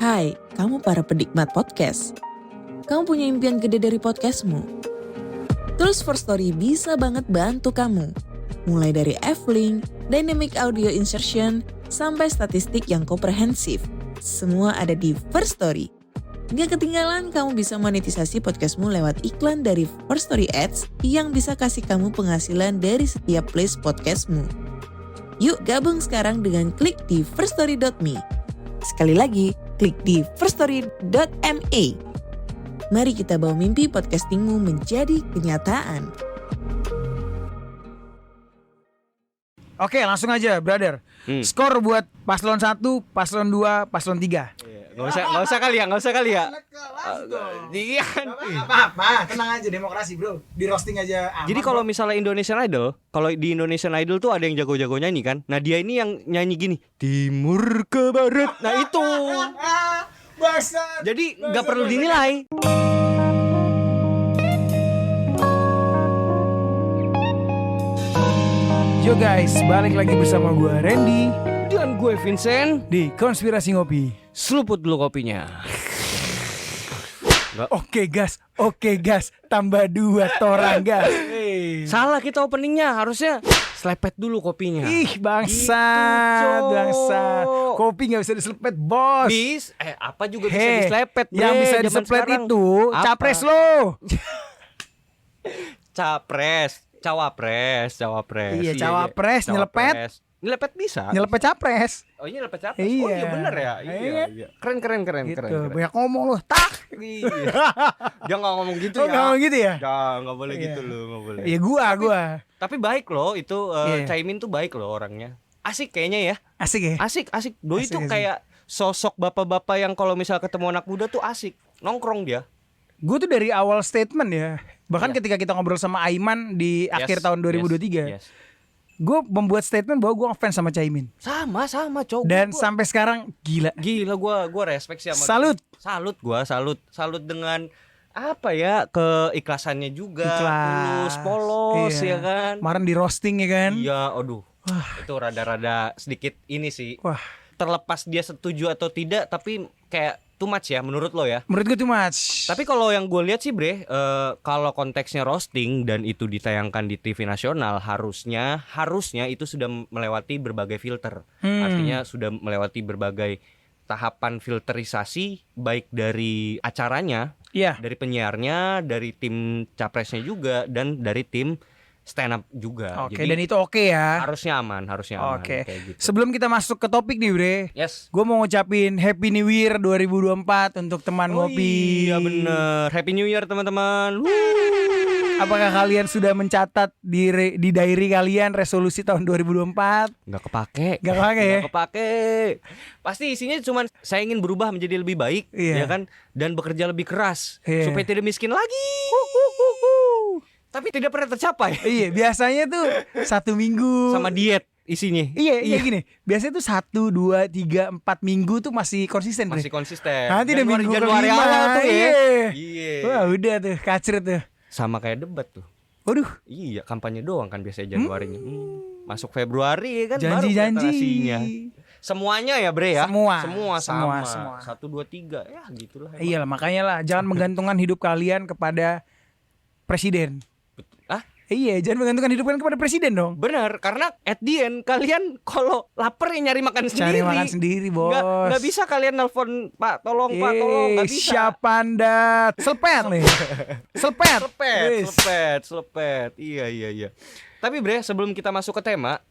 Hai, kamu para penikmat podcast. Kamu punya impian gede dari podcastmu? Terus First Story bisa banget bantu kamu. Mulai dari F-Link, Dynamic Audio Insertion, sampai statistik yang komprehensif. Semua ada di First Story. Gak ketinggalan kamu bisa monetisasi podcastmu lewat iklan dari First Story Ads yang bisa kasih kamu penghasilan dari setiap place podcastmu. Yuk gabung sekarang dengan klik di firststory.me. Sekali lagi, klik di firststory.me. Mari kita bawa mimpi podcastingmu menjadi kenyataan. Oke, langsung aja, brother. Skor buat paslon 1, paslon 2, paslon 3. Nggak usah kali ya. Iya kan. Apa-apa, tenang aja, demokrasi bro. Di roasting aja aman. Jadi kalau misalnya Indonesian Idol, kalau di Indonesian Idol tuh ada yang jago-jago nyanyi kan. Nah dia ini yang nyanyi gini, timur ke barat. Nah itu. Jadi nggak perlu dinilai. Yo guys, balik lagi bersama gue Randy Dan gue Vincent. di Konspirasi Ngopi. Seluput dulu kopinya. Oke gas, tambah 2 torang gas. Salah kita openingnya, harusnya selepet dulu kopinya. Ih bangsa, Gitu, bangsa. Cok. Kopi gak bisa diselepet bos. Apa juga bisa diselepet, yang Bre, bisa zaman diselepet sekarang. itu Apa? capres lo. Cawapres. Iya, cawapres, nyelepet. Nyelepet bisa. Nyelepet capres. Oh iya nyelepet capres. Iya. Oh iya bener ya. Iya. Keren. Gitu, banyak ngomong lo. Tak. Iya. Dia nggak ngomong gitu Oh, ya. nggak ngomong gitu ya? Nggak boleh Iya. gitu loh, nggak boleh. Iya gua. Tapi baik loh itu Iya. Caimin tuh baik loh orangnya. Asik kayaknya ya. Asik ya? Asik. Doi Asik, tuh asik. kayak sosok bapak-bapak yang kalau misal ketemu anak muda tuh asik. Nongkrong dia. Gue tuh dari awal statement ya. Bahkan Iya. ketika kita ngobrol sama Aiman di akhir tahun 2023, Yes. gue membuat statement bahwa gue ngefans sama Caimin. Sama cowok. Dan sampai sekarang gila. Gua respect sih sama Salut. dia. Salut dengan apa ya, keikhlasannya juga, Ikhlas. polos Iya. ya kan. Kemarin di roasting ya kan. Iya, aduh. Itu rada-rada sedikit ini sih. Wah, Terlepas dia setuju atau tidak, tapi kayak too much ya menurut lo ya. menurut gue too much. Tapi kalau yang gue lihat sih Bre, kalau konteksnya roasting dan itu ditayangkan di TV nasional, harusnya itu sudah melewati berbagai filter. Artinya sudah melewati berbagai tahapan filterisasi, baik dari acaranya, Iya. dari penyiarnya, dari tim capresnya juga, dan dari tim stand up juga. Oke, Jadi dan itu oke ya. harusnya aman Oke. kayak gitu. Sebelum kita masuk ke topik nih, Bre. Yes. Gue mau ngucapin Happy New Year 2024 untuk teman ngopi. Iya bener. Happy New Year teman-teman. Apakah kalian sudah mencatat di diary kalian resolusi tahun 2024? Nggak kepake. Nggak kepake ya? Nggak kepake. Pasti isinya cuman saya ingin berubah menjadi lebih baik, Iya. ya kan? Dan bekerja lebih keras Iya. supaya tidak miskin lagi. Tapi tidak pernah tercapai. Iya, biasanya tuh 1 minggu Sama diet isinya. Iya gini. Biasanya tuh 1, 2, 3, 4 minggu tuh masih konsisten, Bre. Masih konsisten. Nanti udah minggu Januari kelima, awal tuh ya. iya. Wah udah tuh, kacret tuh. Sama kayak debat tuh. Waduh, Iya, kampanye doang kan biasanya Januarinya. Masuk Februari kan baru janji-janji. kelihatan hasilnya. Semuanya ya Bre ya. Semua sama. semua. 1, 2, 3 ya gitulah. emang. Iya lah, makanya lah jangan menggantungkan hidup kalian kepada presiden. Ah? Iya, jangan menggantungkan hidup kalian kepada presiden dong. Benar, karena at the end kalian kalau lapar ya nyari makan sendiri. Cari makan sendiri, bos. Nggak bisa kalian nelpon Pak tolong, nggak bisa. Siapa anda? Selepet nih. Selepet. Wis. Selepet. Iya. Tapi Bre, sebelum kita masuk ke tema,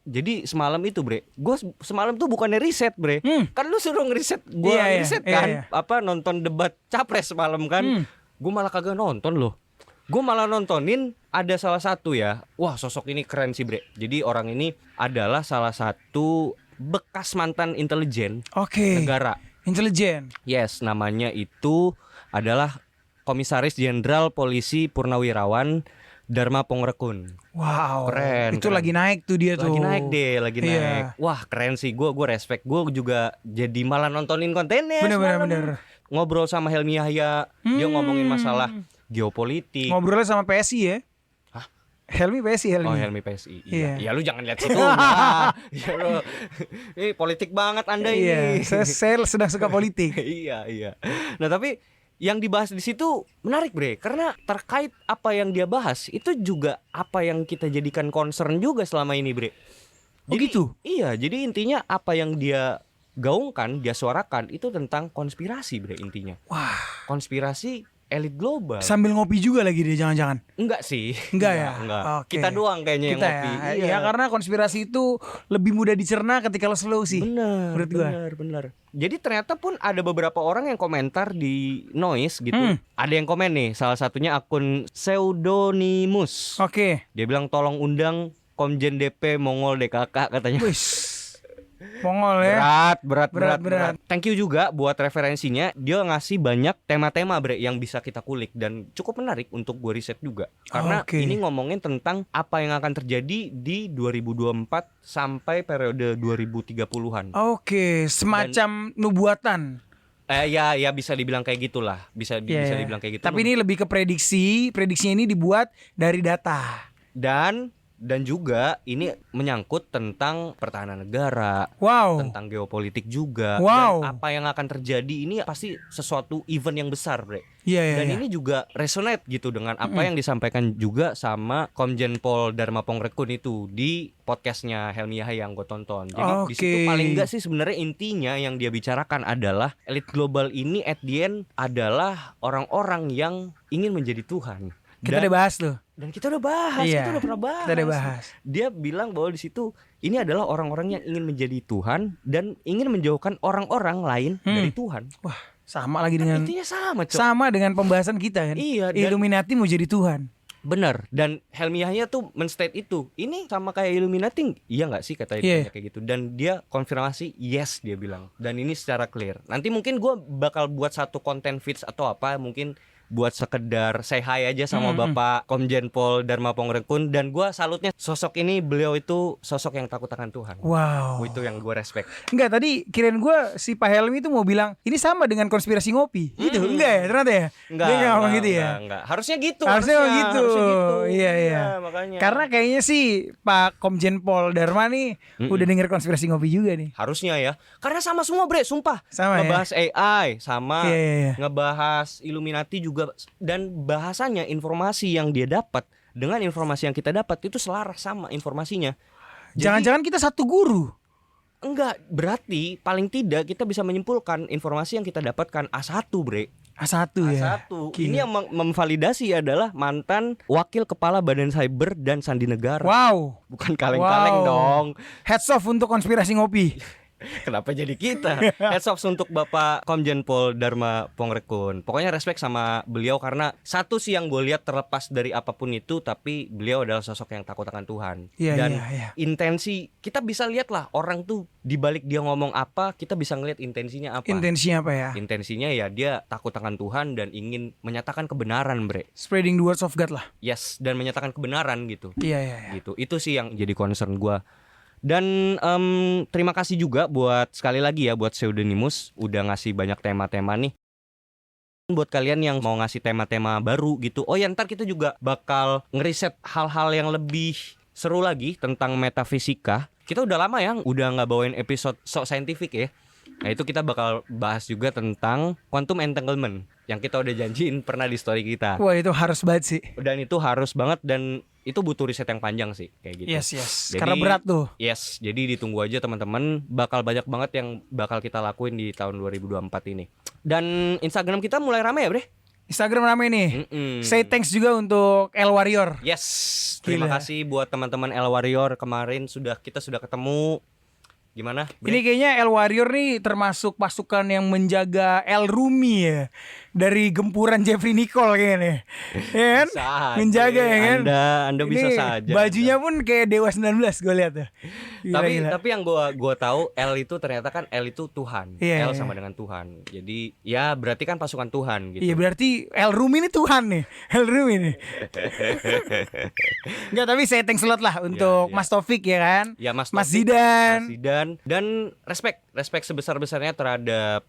jadi semalam itu Bre, gue semalam tuh bukannya riset Bre, kan lu suruh ngeriset, gue Iya, riset iya, kan, iya. apa nonton debat capres semalam kan, gue malah kagak nonton loh. Gue malah nontonin ada salah satu ya. Wah sosok ini keren sih Bre. Jadi orang ini adalah salah satu bekas mantan intelijen Oke. negara. Intelijen. Yes, namanya itu adalah Komisaris Jenderal Polisi Purnawirawan Dharma Pongrekun. Wow. Keren, Itu keren. lagi naik tuh dia tuh. Lagi naik deh, lagi Iya. naik. Wah keren sih, gue respect. Gue juga jadi malah nontonin kontennya semalam. Bener. Ngobrol sama Helmi Yahya, dia ngomongin masalah geopolitik. Ngobrolnya sama PSI ya. Hah? Helmi PSI Helmi. Oh, Helmi PSI. Iya. Iya. Ya lu jangan lihat situ. Nah. Ya lu. Ini politik banget Anda Iya, ini. saya sedang suka politik. Iya. Nah, tapi yang dibahas di situ menarik, Bre, karena terkait apa yang dia bahas itu juga apa yang kita jadikan concern juga selama ini, Bre. Oh, gitu? Iya, jadi intinya apa yang dia gaungkan, dia suarakan itu tentang konspirasi, Bre, intinya. Wah, Konspirasi elit global. sambil ngopi juga lagi dia jangan-jangan. Enggak sih. Enggak ya? Enggak. Oke. Kita doang kayaknya yang Kita ngopi. ya. Iya, karena konspirasi itu lebih mudah dicerna ketika lo slow sih. Benar, menurut gua. benar. Jadi ternyata pun ada beberapa orang yang komentar di Noise gitu. Ada yang komen nih, salah satunya akun Pseudonymous. Oke. Dia bilang tolong undang Komjen DP Mongol DKK katanya. Wis. Mongol ya. Berat. Thank you juga buat referensinya. Dia ngasih banyak tema-tema, Bre, yang bisa kita kulik dan cukup menarik untuk gue riset juga. Karena Oke. ini ngomongin tentang apa yang akan terjadi di 2024 sampai periode 2030-an. Oke, semacam nubuatan. Ya bisa dibilang kayak gitulah. Bisa Iya. dibilang kayak gitu. Tapi ini lebih ke prediksi. Prediksinya ini dibuat dari data. dan juga ini menyangkut tentang pertahanan negara, Wow. tentang geopolitik juga. Wow. Dan apa yang akan terjadi ini pasti sesuatu event yang besar, Bre. Iya. Dan ini juga resonate gitu dengan apa yang disampaikan juga sama Komjen Pol Dharma Pongrekun itu di podcastnya Helmi Yahya yang gue tonton. Jadi di situ Oke. paling enggak sih sebenarnya intinya yang dia bicarakan adalah elit global ini at the end adalah orang-orang yang ingin menjadi Tuhan. Kita udah bahas tuh. Dan kita udah bahas, Iya, kita udah pernah bahas. kita udah bahas. Dia bilang bahwa di situ ini adalah orang-orang yang ingin menjadi Tuhan dan ingin menjauhkan orang-orang lain dari Tuhan. Wah, sama lagi dengan Intinya sama, Cok. sama dengan pembahasan kita kan. Iya, dan- Illuminati mau jadi Tuhan. Bener. Dan Helmi Yahya tuh men-state itu. Ini sama kayak Illuminati. Iya gak sih kata Iya. dia kayak gitu. Dan dia konfirmasi yes dia bilang. Dan ini secara clear. Nanti mungkin gue bakal buat satu konten feeds atau apa. Mungkin buat sekedar say hi aja sama Bapak Komjen Pol Dharma Pongrekun. Dan gue salutnya sosok ini, beliau itu sosok yang takut akan Tuhan. Wow. Itu yang gue respect. Enggak, tadi kirain gue si Pak Helmi itu mau bilang ini sama dengan konspirasi ngopi. Gitu. Enggak ya ternyata ya. Dia nggak ngomong gitu ya. Enggak. Harusnya gitu. Harusnya gitu. Iya. Makanya. Karena kayaknya sih Pak Komjen Pol Dharma nih udah denger konspirasi ngopi juga nih. Harusnya ya. Karena sama semua, Bre, sumpah. Sama ya? Ngebahas AI sama Iya. ngebahas Illuminati juga, dan bahasanya informasi yang dia dapat dengan informasi yang kita dapat itu selaras sama informasinya. Jadi, Jangan-jangan kita satu guru. enggak, berarti paling tidak kita bisa menyimpulkan informasi yang kita dapatkan A1, Bre. A1 ya. A1. Gila. Ini yang memvalidasi adalah mantan Wakil Kepala Badan Cyber dan Sandi Negara. Wow. Bukan kaleng-kaleng Wow. dong. Heads off untuk konspirasi ngopi. Kenapa jadi kita? Heads off untuk Bapak Komjen Pol Dharma Pongrekun. Pokoknya respect sama beliau karena satu sih yang gue lihat terlepas dari apapun itu, tapi beliau adalah sosok yang takut akan Tuhan. Iya, Dan iya. intensi kita bisa lihat lah orang tuh dibalik dia ngomong apa, kita bisa ngelihat intensinya apa. Intensinya apa ya? Intensinya ya dia takut akan Tuhan dan ingin menyatakan kebenaran, Bre. Spreading the words of God lah. Yes, dan menyatakan kebenaran gitu. Iya. Gitu. Itu sih yang jadi concern gue. Dan terima kasih juga buat sekali lagi ya buat Pseudonymous udah ngasih banyak tema-tema nih. Buat kalian yang mau ngasih tema-tema baru gitu. Oh ya, ntar kita juga bakal ngeriset hal-hal yang lebih seru lagi tentang metafisika. Kita udah lama ya udah nggak bawain episode sok saintifik ya. Nah itu kita bakal bahas juga tentang quantum entanglement yang kita udah janjiin pernah di story kita. Wah, itu harus banget sih. Dan itu harus banget dan itu butuh riset yang panjang sih kayak gitu. Yes. Jadi- Karena berat tuh. Yes, jadi ditunggu aja teman-teman, bakal banyak banget yang bakal kita lakuin di tahun 2024 ini. Dan Instagram kita mulai rame ya, Bre? Instagram rame nih. Mm-mm. Say thanks juga untuk El Warrior. Yes, terima Gila. kasih buat teman-teman El Warrior kemarin kita sudah ketemu. Gimana, Bre? Ini kayaknya El Warrior nih termasuk pasukan yang menjaga El Rumi ya. Dari gempuran Jeffrey Nicole kayaknya. Ya kan? Bisa aja. Menjaga ya kan? Anda bisa Ini saja. bajunya pun kayak Dewa 19 gue lihat ya. Tapi yang gua tahu L itu ternyata kan L itu Tuhan. Iya, L iya. sama dengan Tuhan. Jadi ya berarti kan pasukan Tuhan gitu. Iya berarti El Rumi ini Tuhan nih. El Rumi nih. Enggak, tapi saya thanks a lot lah untuk Iya. Mas Taufik ya kan. Ya Mas Mas Taufik, Zidan. Mas Zidan, dan respect sebesar-besarnya terhadap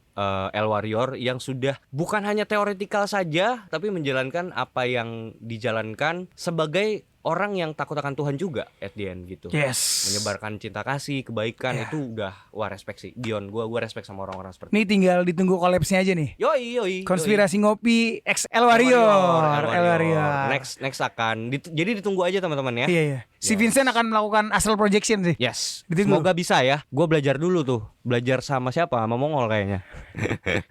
El Warrior yang sudah bukan hanya teoretikal saja tapi menjalankan apa yang dijalankan sebagai orang yang takut akan Tuhan juga at the end gitu. Yes. Menyebarkan cinta kasih, kebaikan Yeah. itu udah wah respect sih. Beyond gua respect sama orang-orang seperti Nih tinggal ditunggu collapse-nya aja nih. Yoi. Konspirasi ngopi X El Warrior. Next akan jadi ditunggu aja teman-teman ya. Iya. Si Yes. Vincent akan melakukan astral projection sih. Yes. Ditunggu. Semoga bisa ya. Gua belajar dulu tuh. Belajar sama siapa? Sama Mongol kayaknya.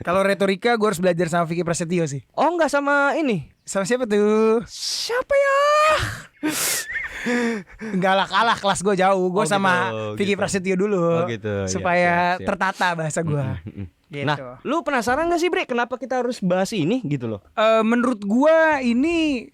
Kalau retorika gue harus belajar sama Vicky Prasetyo sih. Oh, enggak sama ini. Sama siapa tuh? Siapa ya? Enggak lah, kalah kelas gue jauh. Gue Oh, sama gitu, Vicky gitu. Prasetyo dulu. Oh, gitu. Ya, Supaya siap. tertata bahasa gue. Gitu. Nah, lu penasaran gak sih Bre kenapa kita harus bahas ini gitu loh? Menurut gue ini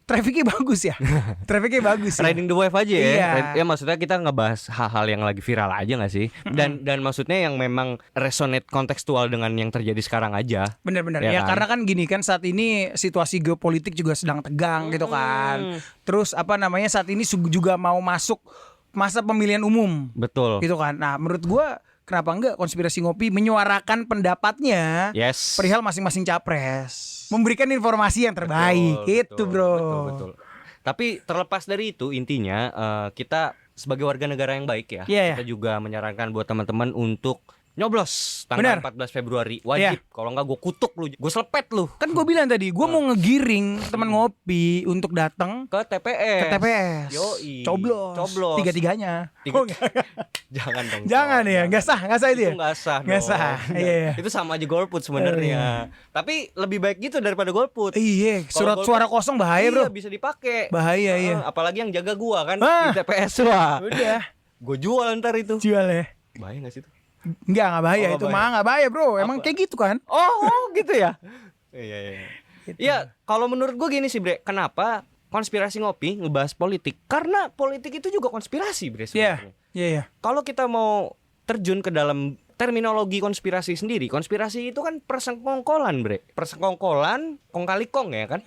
trafficnya bagus ya. Trafficnya bagus ya. Riding the wave aja ya. Iya. Ya maksudnya kita ngebahas hal-hal yang lagi viral aja gak sih? Dan maksudnya yang memang resonate kontekstual dengan yang terjadi sekarang aja. Bener-bener Ya ya, kan? karena kan gini kan saat ini situasi geopolitik juga sedang tegang gitu kan. Terus apa namanya saat ini juga mau masuk masa pemilihan umum Betul. gitu kan. Nah menurut gua kenapa enggak konspirasi ngopi menyuarakan pendapatnya Yes. perihal masing-masing capres, memberikan informasi yang terbaik gitu bro. Betul. Tapi terlepas dari itu intinya kita sebagai warga negara yang baik ya, Iya, kita juga menyarankan buat teman-teman untuk nyoblos Benar. tanggal 14 Februari wajib. Kalau enggak gue kutuk lu, gue selepet lu Kan gue bilang tadi, gue mau ngegiring teman ngopi untuk datang ke TPS. ke TPS. Yoi. Coblos. Tiga-tiganya. Tiga- Oh, enggak. Jangan dong. Jangan ya, nggak sah itu ya. Itu nggak sah. Nggak dong. sah, iya. Itu sama aja golput sebenarnya. Tapi lebih baik gitu daripada golput. Iya, Kalau surat golput- suara kosong bahaya bro. Iya, bisa dipakai. Bahaya iya. Apalagi yang jaga gua kan Ah. di TPS wah. Udah, Gue jual ntar itu. jual ya. Bahaya gak sih itu? Nggak bahaya Oh, itu bahaya. mah nggak bahaya bro. Emang Apa? kayak gitu kan? Oh gitu ya. Iya. Gitu. Iya, kalau menurut gue gini sih Bre, kenapa konspirasi ngopi ngebahas politik? Karena politik itu juga konspirasi Bre Iya, sebenarnya. iya. Kalau kita mau terjun ke dalam terminologi konspirasi sendiri, konspirasi itu kan persekongkolan Bre. Persekongkolan, kong kali kong ya kan?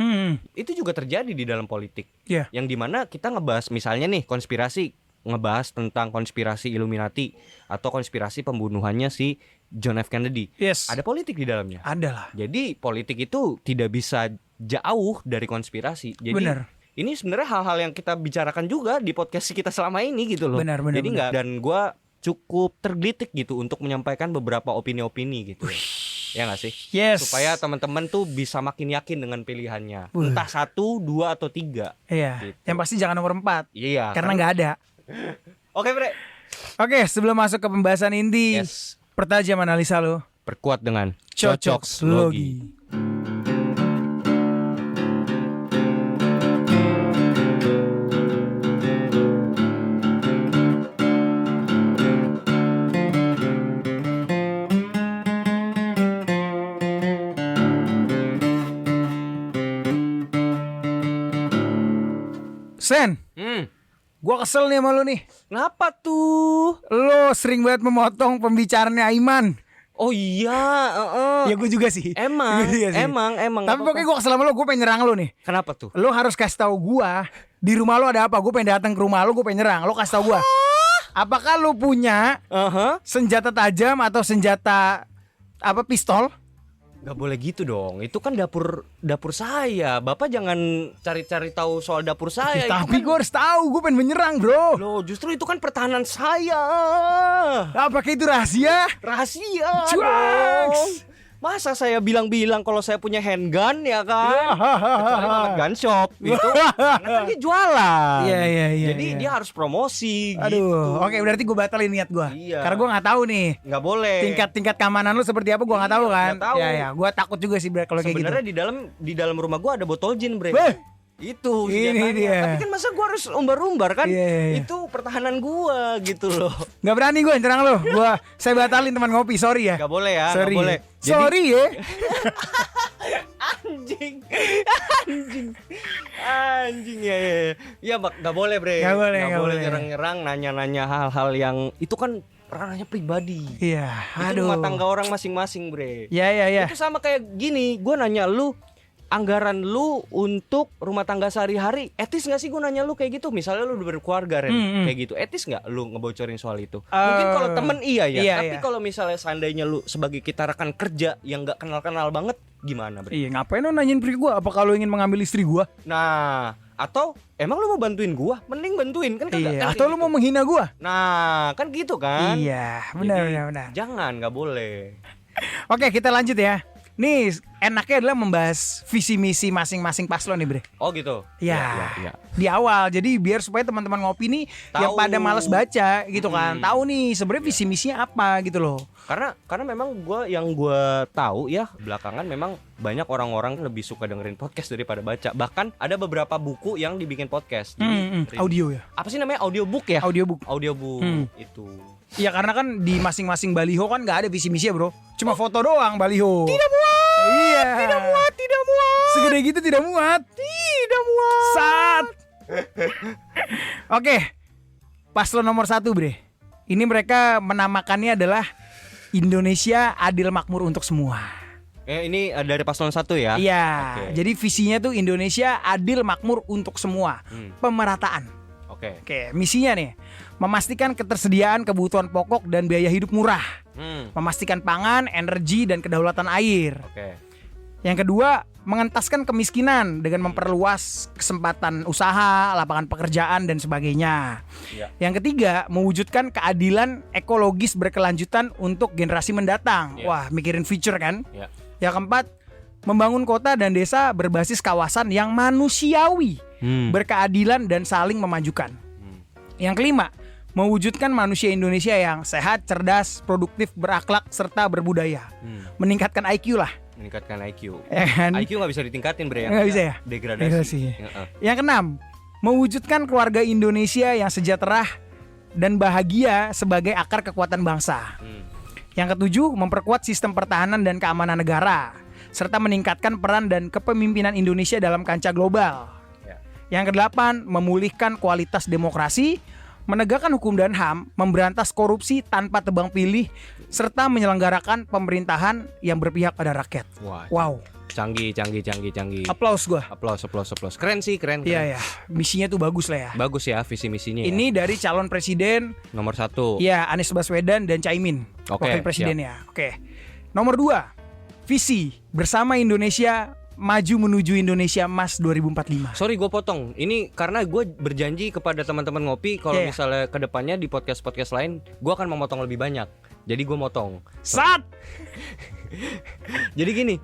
Itu juga terjadi di dalam politik. Iya. Yang dimana kita ngebahas misalnya nih konspirasi, ngebahas tentang konspirasi Illuminati atau konspirasi pembunuhannya si John F. Kennedy. Yes. Ada politik di dalamnya. Ada lah. Jadi politik itu tidak bisa jauh dari konspirasi. Jadi Bener. ini sebenarnya hal-hal yang kita bicarakan juga di podcast kita selama ini gitu loh. Benar. Jadi nggak, dan gue cukup tergelitik gitu untuk menyampaikan beberapa opini-opini gitu. Ya nggak sih? Yes. Supaya teman-teman tuh bisa makin yakin dengan pilihannya. Wah. Entah 1, 2 atau 3. Iya. Gitu. Yang pasti jangan nomor 4. Iya. Karena nggak ada. Oke, Bre. Oke, sebelum masuk ke pembahasan inti, Yes. pertajam analisa lo. Perkuat dengan Cocok logi. Sen, gua kesel nih sama lu nih. Kenapa tuh? Lo sering banget memotong pembicaraannya Aiman. Oh iya, Ya gue juga sih. Emang, Gua juga sih. emang. Tapi pokoknya gue kesel sama lo, gue pengen nyerang lo nih. Kenapa tuh? Lo harus kasih tahu gue di rumah lo ada apa. Gue pengen datang ke rumah lo, gue pengen nyerang. Lo kasih tahu gue. Apakah lo punya senjata tajam atau senjata apa pistol? Gak boleh gitu dong. Itu kan dapur saya. Bapak jangan cari-cari tahu soal dapur saya. Tapi Itu gue harus tahu. Gue pengen menyerang bro. loh, justru itu kan pertahanan saya. Apakah itu rahasia? Rahasia Cuaks. dong. Masa saya bilang-bilang kalau saya punya handgun ya kan? Kecuali Mamat Gun Shop itu karena kan dia jualan. Iya. Jadi dia harus promosi Aduh, gitu. oke berarti gue batalin niat gue. Iya. Karena gue nggak tahu nih Nggak boleh. tingkat keamanan lu seperti apa, gue nggak tahu kan. nggak tahu. Ya, gue takut juga sih Bre, kalau kayak gitu. Sebenarnya di dalam rumah gua ada botol gin, Bre. Beh, Itu ini senjatanya. dia. Tapi kan masa gua harus umbar-umbar kan? Iya. Itu pertahanan gua gitu loh. nggak berani gue nyerang lu. Saya batalin teman ngopi, sorry ya. Gak boleh ya, Sorry. gak boleh. Sorry ya. Anjing ya. Ya gak boleh, Bre. Nggak boleh, nggak boleh. nyerang-nyerang, nanya-nanya hal-hal yang itu kan ranahnya pribadi. Iya, Itu aduh. rumah tangga orang masing-masing, Bre. Ya. Itu sama kayak gini, gue nanya lu anggaran lu untuk rumah tangga sehari-hari etis gak sih? Gue nanya lu kayak gitu. Misalnya lu udah berkeluarga Ren, kayak gitu, etis gak lu ngebocorin soal itu? Mungkin kalau temen iya ya. iya, Tapi iya. kalau misalnya seandainya lu sebagai kita rekan kerja yang gak kenal-kenal banget, gimana Bre? Iya, ngapain lu nanyain pri gue? Apa kalau ingin mengambil istri gue? Nah Atau emang lu mau bantuin gua? Mending bantuin kan kagak. Iya. Kan Atau kayak lu gitu. mau menghina gua? Nah, kan gitu kan. Iya, benar. Jadi, jangan, nggak boleh. Oke, kita lanjut ya. Nih, enaknya adalah membahas visi misi masing-masing paslon nih, Bre. Oh gitu. Ya, Iya. di awal. Jadi biar supaya teman-teman ngopi nih yang Tahu. pada malas baca gitu kan, tahu nih sebenarnya visi misinya apa gitu loh. Karena memang gua tahu ya, belakangan memang banyak orang-orang lebih suka dengerin podcast daripada baca. Bahkan ada beberapa buku yang dibikin podcast. Jadi, Audio ya. apa sih namanya? Audiobook ya? Audiobook. Audiobook itu. Iya, karena kan di masing-masing baliho kan nggak ada visi misinya, Bro. Cuma foto doang baliho. Tidak muat. Iya. Tidak muat. Segede gitu tidak muat. Tidak muat. Sat. Oke. Paslon nomor 1, Bre. Ini mereka menamakannya adalah Indonesia Adil Makmur untuk Semua. Ini dari paslon 1 ya? Iya. Oke. Jadi visinya tuh Indonesia Adil Makmur untuk Semua. Pemerataan. Oke, misinya nih, memastikan ketersediaan kebutuhan pokok dan biaya hidup murah. Memastikan pangan, energi, dan kedaulatan air. Oke. Yang kedua, mengentaskan kemiskinan dengan memperluas kesempatan usaha, lapangan pekerjaan, dan sebagainya. Ya. Yang ketiga, mewujudkan keadilan ekologis berkelanjutan untuk generasi mendatang. Ya. Wah, mikirin future kan? Ya. Yang keempat, membangun kota dan desa berbasis kawasan yang manusiawi, berkeadilan, dan saling memajukan. Yang kelima, mewujudkan manusia Indonesia yang sehat, cerdas, produktif, berakhlak, serta berbudaya. Meningkatkan IQ lah. Meningkatkan IQ. Ya kan? IQ nggak bisa ditingkatin, Bre. Nggak bisa ya? Degradasi. Yang keenam, mewujudkan keluarga Indonesia yang sejahtera dan bahagia sebagai akar kekuatan bangsa. Yang ketujuh, memperkuat sistem pertahanan dan keamanan negara, serta meningkatkan peran dan kepemimpinan Indonesia dalam kancah global. Yang kedelapan, memulihkan kualitas demokrasi, menegakkan hukum dan HAM, memberantas korupsi tanpa tebang pilih, serta menyelenggarakan pemerintahan yang berpihak pada rakyat. Wah. Wow. Canggih. Aplaus gua. Aplaus. Keren sih, keren. Iya. Misinya tuh bagus lah ya. Bagus ya visi misinya. Ini dari calon presiden nomor 1. ya, Anies Baswedan dan Caimin, Oke, wakil presidennya. Oke. Nomor 2, visi bersama Indonesia maju menuju Indonesia Emas 2045. Sorry gue potong. Ini karena gue berjanji kepada teman-teman ngopi kalau misalnya kedepannya di podcast lain gue akan memotong lebih banyak. Jadi gue motong. Sat. Jadi gini,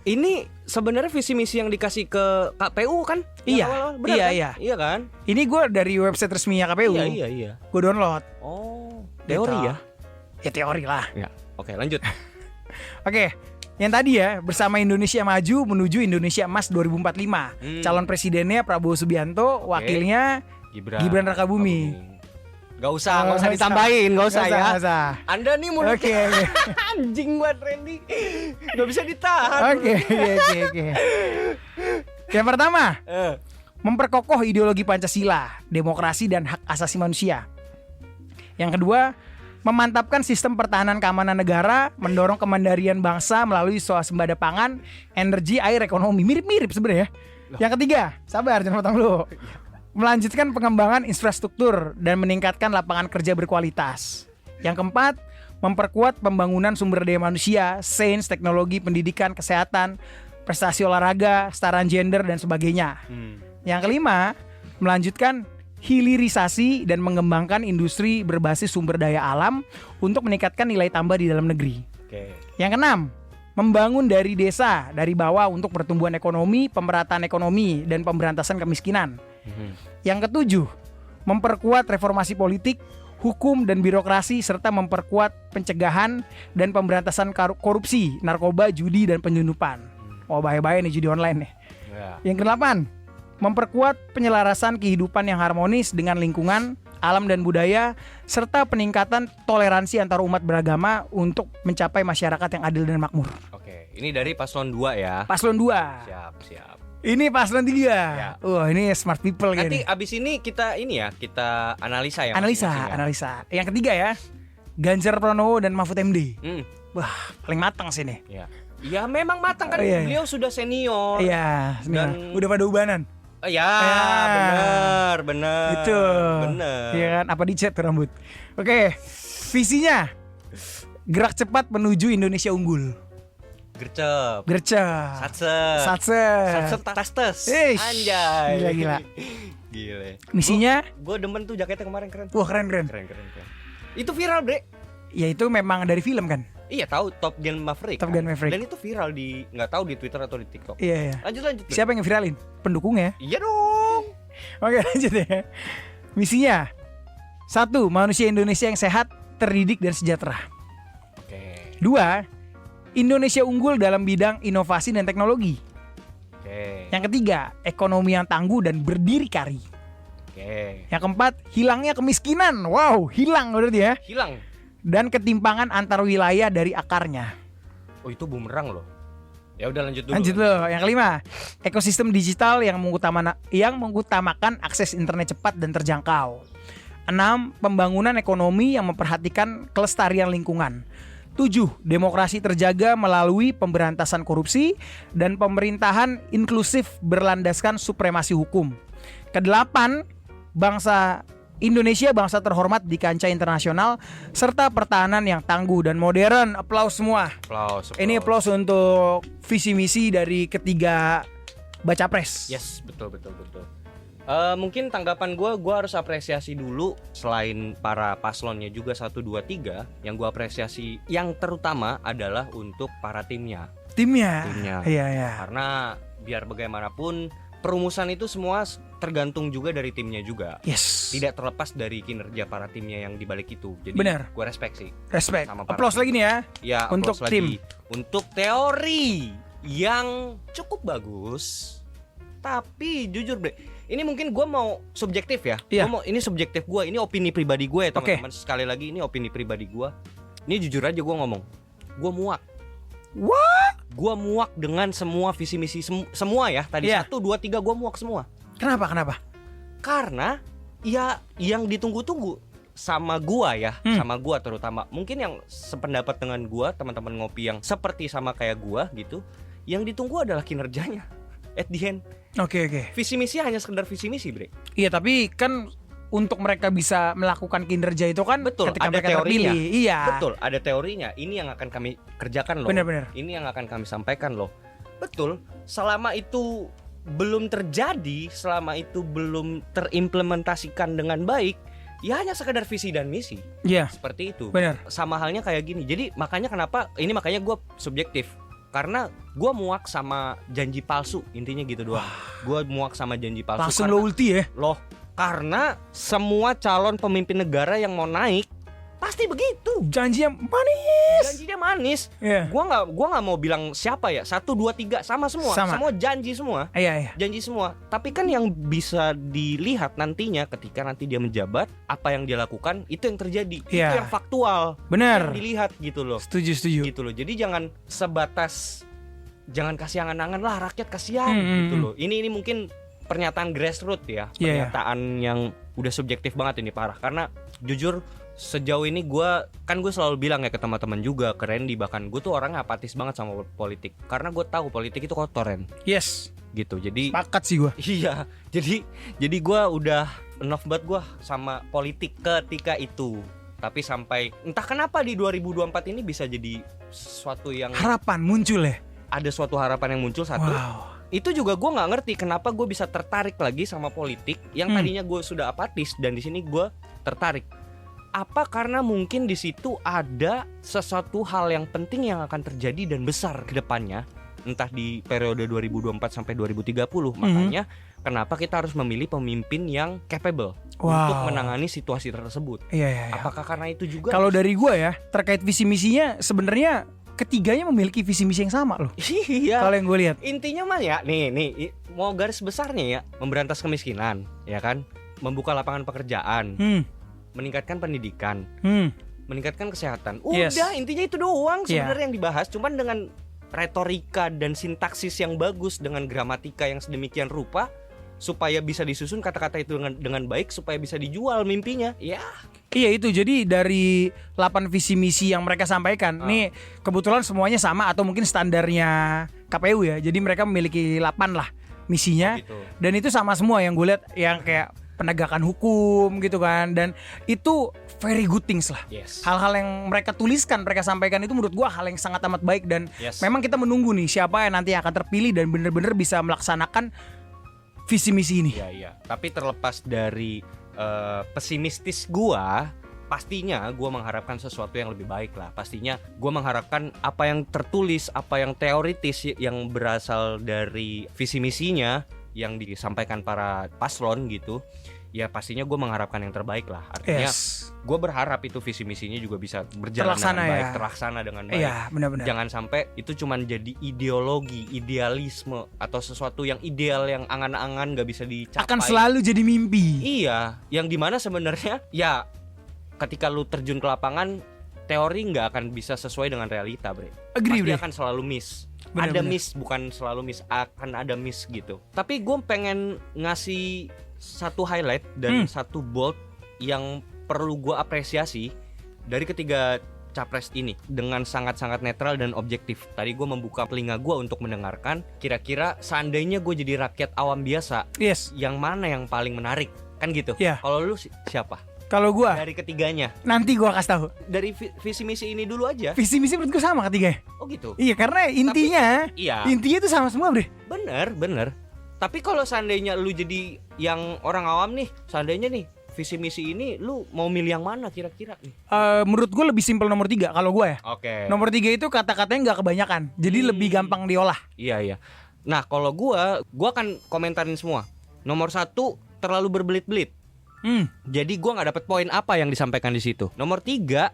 ini sebenarnya visi misi yang dikasih ke KPU kan? Iya. Benar kan? Iya. Iya kan? Ini gue dari website resminya KPU. Iya. Gue download. Oh, teori Gitu. ya? Ya teori lah. Ya. Oke, lanjut. Oke. Yang tadi ya, bersama Indonesia maju menuju Indonesia Emas 2045. Calon presidennya Prabowo Subianto, wakilnya Gibran Rakabuming. Gak usah ditambahin, gak usah ya. Gak usah. Anda nih mulutnya Oke. anjing buat Randy. Gak bisa ditahan. Oke. Yang pertama, memperkokoh ideologi Pancasila, demokrasi, dan hak asasi manusia. Yang kedua, memantapkan sistem pertahanan keamanan negara, mendorong kemandirian bangsa melalui swasembada pangan, energi, air, ekonomi. Mirip-mirip sebenarnya. Yang ketiga, sabar jangan potong dulu. Melanjutkan pengembangan infrastruktur dan meningkatkan lapangan kerja berkualitas. Yang keempat, memperkuat pembangunan sumber daya manusia, sains, teknologi, pendidikan, kesehatan, prestasi olahraga, kesetaraan gender, dan sebagainya. Yang kelima, melanjutkan hilirisasi dan mengembangkan industri berbasis sumber daya alam untuk meningkatkan nilai tambah di dalam negeri. Yang keenam, membangun dari desa, dari bawah untuk pertumbuhan ekonomi, pemerataan ekonomi, dan pemberantasan kemiskinan. Yang ketujuh, memperkuat reformasi politik, hukum, dan birokrasi, serta memperkuat pencegahan dan pemberantasan korupsi, narkoba, judi, dan penyelundupan. Oh, bahaya-bahaya nih judi online nih. Yang kedelapan, memperkuat penyelarasan kehidupan yang harmonis dengan lingkungan, alam, dan budaya, serta peningkatan toleransi antar umat beragama untuk mencapai masyarakat yang adil dan makmur. Oke, ini dari paslon 2 ya. Paslon 2. Siap. Ini paslon 3. Ya. Wah, ini smart people Nanti gini. abis ini kita analisa ya. Analisa. Yang ketiga ya, Ganjar Pranowo dan Mahfud MD. Wah, paling matang sih nih. Ya memang matang kan, Iya. beliau sudah senior. Iya, Dan- udah pada ubanan. Bener. Itu. Bener. Iya kan, apa dicat tuh rambut. Oke, visinya gerak cepat menuju Indonesia unggul. Gercep. Satse. Satse tastes. Eish, Anjay. gila. Gile. Misinya? Gue demen tuh jaketnya kemarin keren. Wah, keren. Keren. Itu viral, Bre. Ya itu memang dari film kan? Iya, tahu Top Gun Maverick. Top Gun Maverick. Dan itu viral di nggak tahu di Twitter atau di TikTok. Iya. Lanjut. Bre. Siapa yang viralin? Pendukungnya? Iya dong. Oke, lanjut ya. Misinya 1. Manusia Indonesia yang sehat, terdidik, dan sejahtera. Oke. 2. Indonesia unggul dalam bidang inovasi dan teknologi. Oke. Yang ketiga, ekonomi yang tangguh dan berdikari. Oke. Yang keempat, hilangnya kemiskinan. Wow, hilang berarti ya. Hilang. Dan ketimpangan antar wilayah dari akarnya. Oh, itu bumerang loh. Ya udah lanjut dulu. Lanjut loh. Yang kelima, ekosistem digital yang mengutamakan akses internet cepat dan terjangkau. 6. Pembangunan ekonomi yang memperhatikan kelestarian lingkungan. 7. Demokrasi terjaga melalui pemberantasan korupsi dan pemerintahan inklusif berlandaskan supremasi hukum. Ke-8, bangsa Indonesia bangsa terhormat di kancah internasional serta pertahanan yang tangguh dan modern. Aplaus semua. Aplaus. Ini aplaus untuk visi misi dari ketiga baca pres. Yes, betul. Mungkin tanggapan gue harus apresiasi dulu. Selain para paslonnya juga 1, 2, 3, yang gue apresiasi yang terutama adalah untuk para timnya. Timnya. Iya. Karena biar bagaimanapun perumusan itu semua tergantung juga dari timnya juga. Yes. Tidak terlepas dari kinerja para timnya yang dibalik itu. Jadi benar. gue respect sih. Respect. Sama para Aplaus tim. lagi nih ya. Ya, untuk aplaus tim. lagi. Untuk teori yang cukup bagus. Tapi jujur Bre, ini mungkin gue mau subjektif ya. Iya. Ini subjektif gue, ini opini pribadi gue ya Oke. teman-teman. Sekali lagi ini opini pribadi gue. Ini jujur aja gue ngomong, gue muak. What? Gue muak dengan semua visi misi semua ya. Tadi Iya. 1, 2, 3 gue muak semua. Kenapa? Karena ya yang ditunggu-tunggu sama gua ya, sama gua terutama. Mungkin yang sependapat dengan gua, teman-teman ngopi yang seperti sama kayak gua gitu, yang ditunggu adalah kinerjanya. At the end. Oke. Visi misi hanya sekedar visi misi, Bre. Iya, tapi kan untuk mereka bisa melakukan kinerja itu kan Betul, ketika ada mereka teorinya. terpilih. Iya. Betul, ada teorinya. Ini yang akan kami kerjakan loh. Benar. Ini yang akan kami sampaikan loh. Betul, selama itu belum terjadi, selama itu belum terimplementasikan dengan baik, ya hanya sekedar visi dan misi. Iya. Seperti itu. Benar. Sama halnya kayak gini. Jadi makanya makanya gue subjektif. Karena gue muak sama janji palsu. Intinya gitu doang. Gue muak sama janji palsu. Langsung lo ulti ya. Karena semua calon pemimpin negara yang mau naik pasti begitu. Janjinya manis. Janjinya manis. Iya. Gua nggak mau bilang siapa ya. 1, 2, 3 sama semua. Semua janji semua. Iya. Janji semua. Tapi kan yang bisa dilihat nantinya ketika nanti dia menjabat, apa yang dia lakukan itu yang terjadi. Iya. Itu yang faktual. Benar. Yang dilihat gitu loh. Setuju. Gitu loh. Jadi jangan sebatas jangan kasih angan-angan lah rakyat kasihan gitu loh. Ini mungkin pernyataan grassroots ya. Pernyataan yang udah subjektif banget ini, parah. Karena jujur sejauh ini gue selalu bilang ya ke teman-teman juga, ke Randy bahkan, gue tuh orangnya apatis banget sama politik. Karena gue tahu politik itu kotor, Ren. Yes. Gitu. Jadi sepakat sih gue. Iya. Jadi gue udah enough banget gue sama politik ketika itu. Tapi sampai entah kenapa di 2024 ini bisa jadi sesuatu yang harapan muncul ya. Ada suatu harapan yang muncul satu. Wow. Itu juga gue nggak ngerti kenapa gue bisa tertarik lagi sama politik yang tadinya gue sudah apatis, dan di sini gue tertarik. Apa karena mungkin di situ ada sesuatu hal yang penting yang akan terjadi dan besar ke depannya, entah di periode 2024 sampai 2030. Makanya kenapa kita harus memilih pemimpin yang capable untuk menangani situasi tersebut. Iya. Apakah karena itu juga? Kalau dari gue ya, terkait visi misinya sebenarnya ketiganya memiliki visi misi yang sama loh. Iya. Kalau yang gue lihat. Intinya mah ya, nih mau garis besarnya ya, memberantas kemiskinan, ya kan? Membuka lapangan pekerjaan. Meningkatkan pendidikan. Meningkatkan kesehatan. Udah, intinya itu doang sebenarnya yang dibahas, cuman dengan retorika dan sintaksis yang bagus, dengan gramatika yang sedemikian rupa supaya bisa disusun kata-kata itu dengan baik, supaya bisa dijual mimpinya. Ya. Iya itu, jadi dari 8 visi misi yang mereka sampaikan, nih kebetulan semuanya sama atau mungkin standarnya KPU ya. Jadi mereka memiliki 8 lah misinya. Gitu. Dan itu sama semua yang gue lihat, yang kayak penegakan hukum gitu kan, dan itu very good things lah. Yes. Hal-hal yang mereka tuliskan, mereka sampaikan itu menurut gua hal yang sangat amat baik, dan Yes. memang kita menunggu nih siapa yang nanti akan terpilih dan benar-benar bisa melaksanakan visi misi ini. Iya. Tapi terlepas dari pesimistis gua, pastinya gua mengharapkan sesuatu yang lebih baik lah. Pastinya gua mengharapkan apa yang tertulis, apa yang teoritis yang berasal dari visi misinya yang disampaikan para paslon gitu. Ya pastinya gue mengharapkan yang terbaik lah. Artinya gue berharap itu visi misinya juga bisa berjalan Terlaksana dengan baik, ya. terlaksana dengan baik. Iya, benar-benar. Jangan sampai itu cuman jadi ideologi, idealisme atau sesuatu yang ideal yang angan-angan gak bisa dicapai. Akan selalu jadi mimpi. Iya, yang dimana sebenarnya ya ketika lu terjun ke lapangan, teori nggak akan bisa sesuai dengan realita, bre. Agree, Pasti bre. akan selalu miss. Bener-bener. Ada miss, bukan selalu miss, akan ada miss gitu. Tapi gue pengen ngasih satu highlight dan satu bold yang perlu gue apresiasi dari ketiga capres ini dengan sangat-sangat netral dan objektif. Tadi gue membuka telinga gue untuk mendengarkan. Kira-kira seandainya gue jadi rakyat awam biasa, Yes. yang mana yang paling menarik? Kan gitu. Iya. Kalau lu siapa? Kalau gua Dari ketiganya. nanti gua kasih tahu. Dari visi misi ini dulu aja. Visi misi menurut gua sama ketiga. Oh gitu. Iya, karena intinya Iya. itu sama semua, Bre. Bener. Tapi kalau seandainya lu jadi yang orang awam nih, seandainya nih visi misi ini lu mau milih yang mana kira-kira nih? Menurut gue lebih simpel nomor 3 kalau gue ya. Oke. Nomor 3 itu kata-katanya nggak kebanyakan, jadi lebih gampang diolah. Iya. Nah, kalau gua akan komentarin semua. Nomor 1 terlalu berbelit-belit. Jadi gua nggak dapet poin apa yang disampaikan di situ. Nomor 3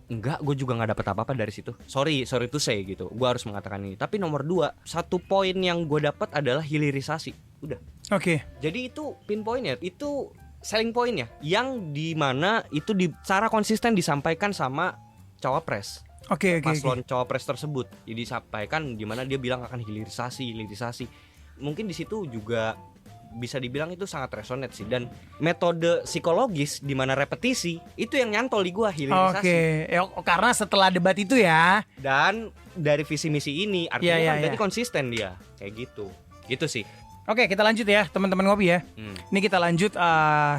enggak, gue juga nggak dapet apa-apa dari situ. Sorry to say gitu. Gua harus mengatakan ini. Tapi nomor 2, satu poin yang gue dapat adalah hilirisasi. Udah. Oke. Jadi itu pinpointnya, itu selling pointnya, yang dimana itu secara konsisten disampaikan sama cawapres. Oke. Paslon cawapres tersebut. Jadi disampaikan dimana dia bilang akan hilirisasi. Mungkin di situ juga bisa dibilang itu sangat resonate sih, dan metode psikologis di mana repetisi itu yang nyantol di gua, hilirisasi. Oke. Karena setelah debat itu ya. Dan dari visi misi ini artinya Iya. jadi konsisten dia kayak gitu. Gitu sih. Oke, kita lanjut ya teman-teman ngopi ya. Ini kita lanjut,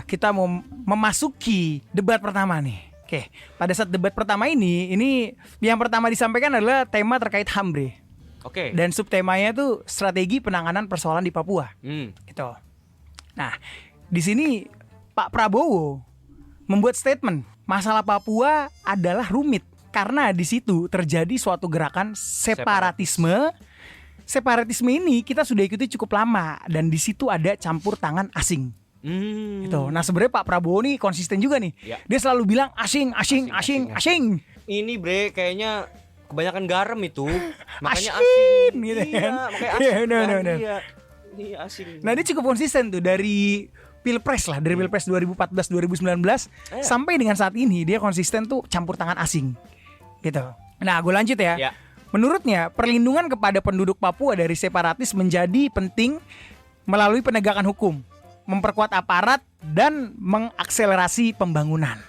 kita mau memasuki debat pertama nih. Oke, pada saat debat pertama ini yang pertama disampaikan adalah tema terkait HAM, Bre. Oke. Dan subtemanya tuh strategi penanganan persoalan di Papua. Gitu. Nah, di sini Pak Prabowo membuat statement, masalah Papua adalah rumit karena di situ terjadi suatu gerakan separatisme. Separatisme ini kita sudah ikuti cukup lama dan di situ ada campur tangan asing. Gitu. Nah, sebenarnya Pak Prabowo nih konsisten juga nih. Ya. Dia selalu bilang asing. Ini bre kayaknya kebanyakan garam itu. Makanya Asin, asing gitu iya, kan. makanya Iya, asing. benar. Iya asing. Nah, dia cukup konsisten tuh dari Pilpres lah, dari Pilpres 2014-2019 sampai dengan saat ini dia konsisten tuh campur tangan asing. Gitu. Nah, gue lanjut ya. Ya. Menurutnya, perlindungan kepada penduduk Papua dari separatis menjadi penting melalui penegakan hukum, memperkuat aparat dan mengakselerasi pembangunan.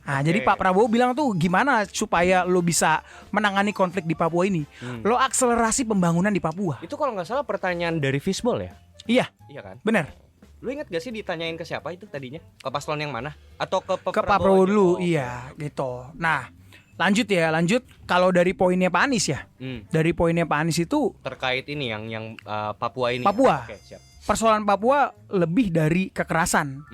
Nah, jadi Pak Prabowo bilang tuh gimana supaya lo bisa menangani konflik di Papua ini? Lo akselerasi pembangunan di Papua. Itu kalau nggak salah pertanyaan dari Fishball ya? Iya, Iya kan? benar. Lu ingat gak sih ditanyain ke siapa itu tadinya? Ke paslon yang mana? Atau ke Ke Pak Prabowo aja? dulu, Oh, iya gitu. Nah, lanjut. Kalau dari poinnya Pak Anies ya, dari poinnya Pak Anies itu terkait ini yang Papua ini. Papua. Ya? Oke, siap. persoalan Papua lebih dari kekerasan.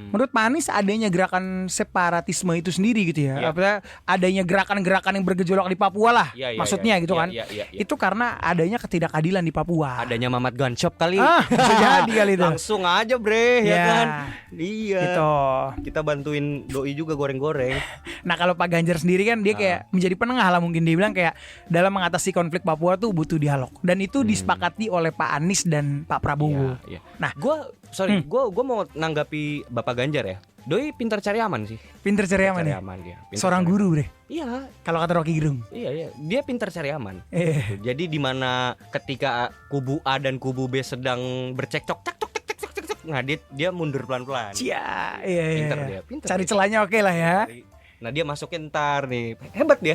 Menurut Pak Anies adanya gerakan separatisme itu sendiri gitu ya. Iya. Adanya gerakan-gerakan yang bergejolak di Papua lah. Iya, maksudnya gitu kan. Iya. Itu karena adanya ketidakadilan di Papua. Adanya Mamat Gun Shop kali. Bisa jadi kali itu. Langsung aja bre, ya Ya. kan. Iya. Gitu. Kita bantuin doi juga goreng-goreng. Nah kalau Pak Ganjar sendiri kan dia kayak menjadi penengah lah, mungkin dia bilang kayak dalam mengatasi konflik Papua tuh butuh dialog, dan itu disepakati oleh Pak Anies dan Pak Prabowo. Iya. Nah, Gua mau nanggapi Bapak Ganjar ya. Doi pintar cari aman sih. pinter cari aman Cari ya. aman dia. Pintar Seorang cari guru deh. Iya, Kalau kata Rocky Gerung. iya. Dia pintar cari aman. Eh. Jadi di mana ketika kubu A dan kubu B sedang bercekcok, cak cok cek cek cek cek, cek. Nah dia mundur pelan-pelan. Cia, iya. Pinter dia, pinter Cari dia. celahnya oke lah ya. Nah dia masukin ntar nih, hebat dia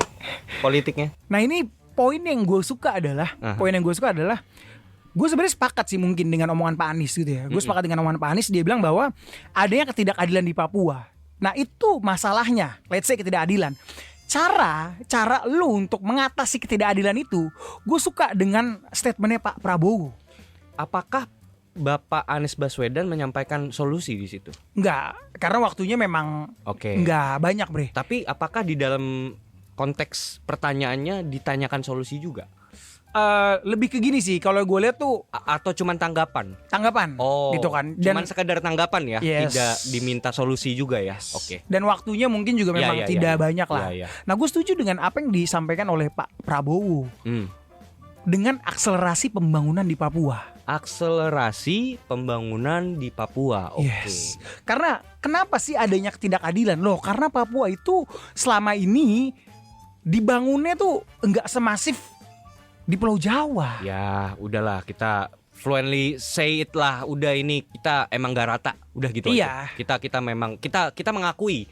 politiknya. Nah ini poin yang gue suka adalah, Aha. poin yang gue suka adalah gue sebenarnya sepakat sih mungkin dengan omongan Pak Anies gitu ya. Gue sepakat dengan omongan Pak Anies, dia bilang bahwa adanya ketidakadilan di Papua. Nah itu masalahnya, let's say ketidakadilan. Cara lu untuk mengatasi ketidakadilan itu, gue suka dengan statementnya Pak Prabowo. Apakah Bapak Anies Baswedan menyampaikan solusi di situ? Enggak, karena waktunya memang enggak banyak, Bre. Tapi apakah di dalam konteks pertanyaannya ditanyakan solusi juga? Lebih ke gini sih, kalau gue lihat tuh Atau cuman tanggapan? Gitu kan. Dan cuman sekedar tanggapan ya, yes, tidak diminta solusi juga ya. Oke. Dan waktunya mungkin juga memang tidak banyak lah. Nah, gue setuju dengan apa yang disampaikan oleh Pak Prabowo. Dengan akselerasi pembangunan di Papua. Akselerasi pembangunan di Papua. Oke. Yes. Karena kenapa sih adanya ketidakadilan? Loh, karena Papua itu selama ini dibangunnya tuh enggak semasif di Pulau Jawa. Ya, udahlah kita fluently say it lah. Udah ini kita emang gak rata. Udah gitu aja. Kita memang kita mengakui.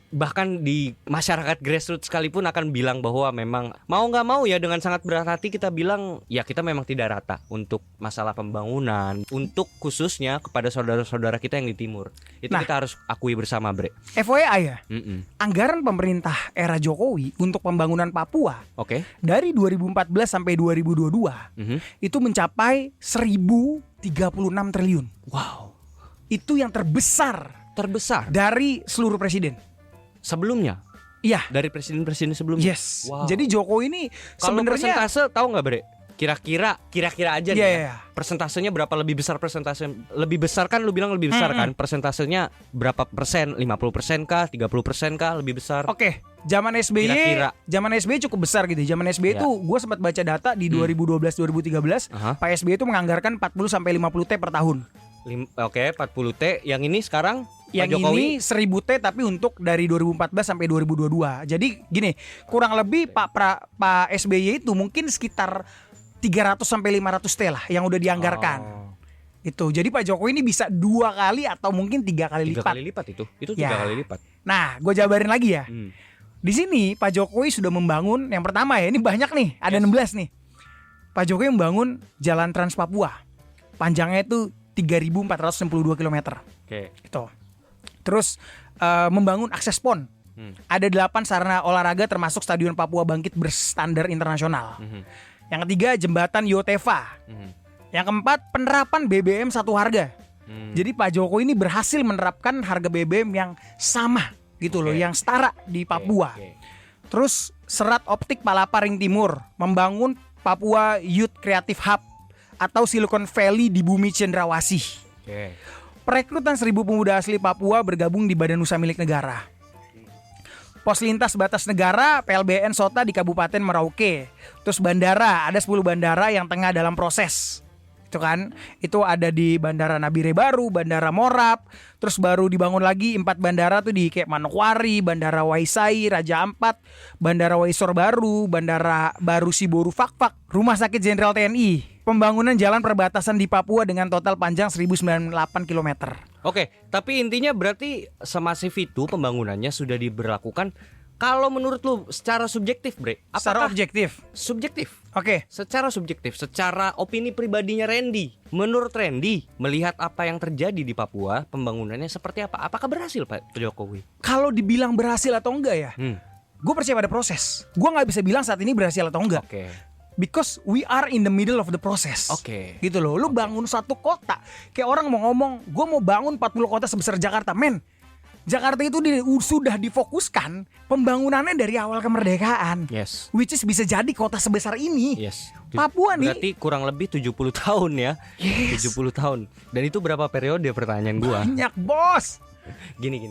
Bahkan di masyarakat grassroots sekalipun akan bilang bahwa memang mau nggak mau ya dengan sangat berat hati kita bilang ya kita memang tidak rata untuk masalah pembangunan, untuk khususnya kepada saudara-saudara kita yang di timur. Itu kita harus akui bersama, Bre. FYI ya, anggaran pemerintah era Jokowi untuk pembangunan Papua dari 2014 sampai 2022 itu mencapai 1.036 triliun. Wow. Itu yang terbesar dari seluruh presiden. Sebelumnya? Iya. Dari presiden-presiden sebelumnya? Yes. Wow. Jadi Jokowi ini sebenarnya persentase tahu nggak, Bre? Kira-kira aja nih ya. Yeah. Persentasenya berapa lebih besar persentase? Lebih besar kan lu bilang lebih besar kan? Persentasenya berapa persen? 50% kah? 30% kah? Lebih besar? Oke. Zaman SBY cukup besar gitu. Zaman SBY itu gue sempat baca data di 2012-2013, Pak SBY itu menganggarkan 40 sampai 50 T per tahun. 40 T. Yang ini sekarang yang ini 1000 T tapi untuk dari 2014 sampai 2022. Jadi gini, kurang lebih Pak SBY itu mungkin sekitar 300 sampai 500 T lah yang udah dianggarkan. Itu. Jadi Pak Jokowi ini bisa 2 kali atau mungkin 3 kali lipat. 3 kali lipat itu. Itu 3 kali lipat. Nah, gue jabarin lagi ya. Di sini Pak Jokowi sudah membangun yang pertama ya, ini banyak nih, ada 16 nih. Pak Jokowi membangun Jalan Trans Papua. Panjangnya itu 3.462 km. Gitu. Terus membangun akses PON. Ada 8 sarana olahraga termasuk Stadion Papua Bangkit berstandar internasional. Yang ketiga jembatan Yotefa. Yang keempat penerapan BBM satu harga. Jadi Pak Jokowi ini berhasil menerapkan harga BBM yang sama gitu loh, yang setara di Papua. Terus Serat Optik Palaparing Timur, membangun Papua Youth Creative Hub atau Silicon Valley di bumi Cendrawasih. Perekrutan 1.000 pemuda asli Papua bergabung di Badan Usaha Milik Negara. Pos lintas batas negara PLBN Sota di Kabupaten Merauke. Terus bandara, ada 10 bandara yang tengah dalam proses. Itu kan, itu ada di Bandara Nabire Baru, Bandara Morap, terus baru dibangun lagi 4 bandara tuh di kayak Manokwari, Bandara Waisai, Raja Ampat, Bandara Waisor Baru, Bandara Baru Siboru Fakfak, Rumah Sakit Jenderal TNI. Pembangunan jalan perbatasan di Papua dengan total panjang 1098 km. Oke, tapi intinya berarti semasif itu pembangunannya sudah diberlakukan. Kalau menurut lu secara subjektif, Bre? Secara objektif? Subjektif. Oke. Secara subjektif, secara opini pribadinya Randy. Menurut Randy, melihat apa yang terjadi di Papua, pembangunannya seperti apa? Apakah berhasil Pak Jokowi? Kalau dibilang berhasil atau enggak ya, gue percaya pada proses. Gue gak bisa bilang saat ini berhasil atau enggak. Because we are in the middle of the process. Gitu loh. Lu bangun satu kota, kayak orang mau ngomong, gue mau bangun 40 kota sebesar Jakarta. Men, Jakarta itu sudah difokuskan pembangunannya dari awal kemerdekaan. Which is bisa jadi kota sebesar ini. Papua nih berarti kurang lebih 70 tahun ya. 70 tahun. Dan itu berapa periode pertanyaan gua? Banyak, bos. Gini.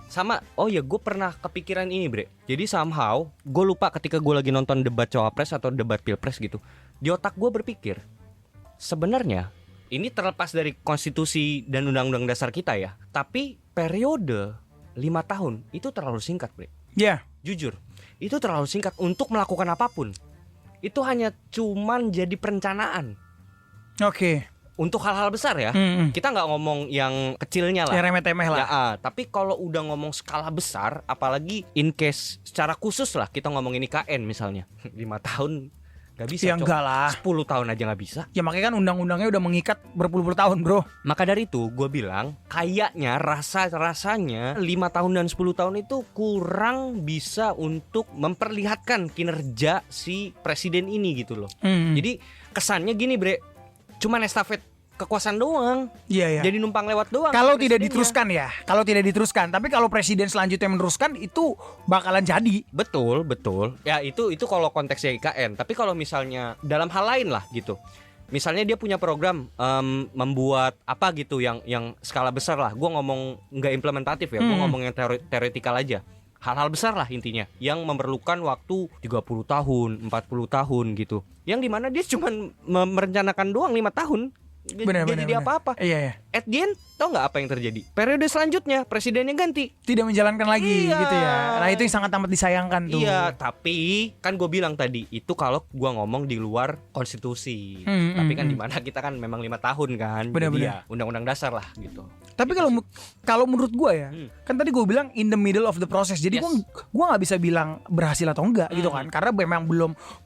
Sama, oh ya gue pernah kepikiran ini, Bre. Jadi somehow gue lupa ketika gue lagi nonton debat cawapres atau debat pilpres gitu. Di otak gue berpikir, sebenarnya ini terlepas dari konstitusi dan undang-undang dasar kita ya, tapi periode 5 tahun itu terlalu singkat, Bre. Jujur, itu terlalu singkat untuk melakukan apapun. Itu hanya cuman jadi perencanaan. Untuk hal-hal besar ya. Kita nggak ngomong yang kecilnya lah, yang remeh-temeh lah ya, tapi kalau udah ngomong skala besar, apalagi in case secara khusus lah, kita ngomongin IKN misalnya 5 tahun Gak bisa, Ya enggak lah. 10 tahun aja gak bisa. Ya makanya kan undang-undangnya udah mengikat berpuluh-puluh tahun, bro. Maka dari itu gue bilang kayaknya rasanya 5 tahun dan 10 tahun itu kurang bisa untuk memperlihatkan kinerja si presiden ini gitu loh. Jadi kesannya gini bre, cuman estafet kekuasaan doang. Iya. Jadi numpang lewat doang. Kalau tidak presidennya. diteruskan. Tapi kalau presiden selanjutnya meneruskan itu bakalan jadi. Betul. Ya itu kalau konteksnya IKN. Tapi kalau misalnya dalam hal lain lah gitu. Misalnya dia punya program membuat apa gitu yang skala besar lah. Gue ngomong nggak implementatif ya. Gue ngomong yang teoretikal aja. Hal-hal besar lah intinya. Yang memerlukan waktu 30 tahun, 40 tahun gitu. Yang dimana dia cuma merencanakan doang 5 tahun. Benar. Jadi apa-apa. Iya. At the end, tau nggak apa yang terjadi? Periode selanjutnya presidennya ganti. Tidak menjalankan lagi Iya. gitu ya. Nah itu yang sangat amat disayangkan tuh. Iya, tapi kan gue bilang tadi itu kalau gue ngomong di luar konstitusi. Tapi kan dimana kita kan memang 5 tahun kan. Benar. Jadi ya undang-undang dasar lah gitu. Tapi kalau menurut gue ya, kan tadi gue bilang in the middle of the process. Jadi gue nggak bisa bilang berhasil atau enggak gitu kan, karena memang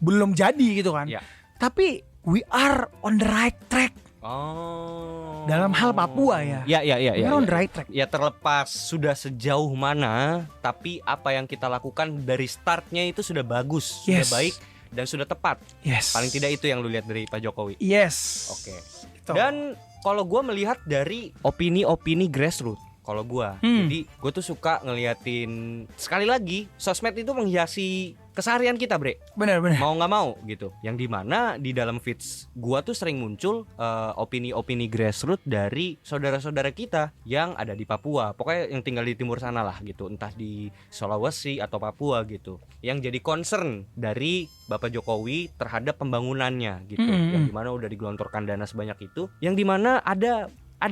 belum jadi gitu kan. Ya. Tapi we are on the right track. Oh. Dalam hal Papua ya. Ya. We are on the right track. Ya terlepas sudah sejauh mana, tapi apa yang kita lakukan dari startnya itu sudah bagus, sudah baik dan sudah tepat. Yes. Paling tidak itu yang lu lihat dari Pak Jokowi. Yes. Oke. Gitu. Dan kalau gue melihat dari opini-opini grassroots, kalau gue, jadi gue tuh suka ngeliatin sekali lagi sosmed itu menghiasi keseharian kita, bre. Benar. Mau nggak mau gitu. Yang dimana di dalam feeds gue tuh sering muncul opini-opini grassroots dari saudara-saudara kita yang ada di Papua. Pokoknya yang tinggal di timur sana lah gitu, entah di Sulawesi atau Papua gitu. Yang jadi concern dari Bapak Jokowi terhadap pembangunannya gitu. Yang dimana udah digelontorkan dana sebanyak itu. Yang dimana ada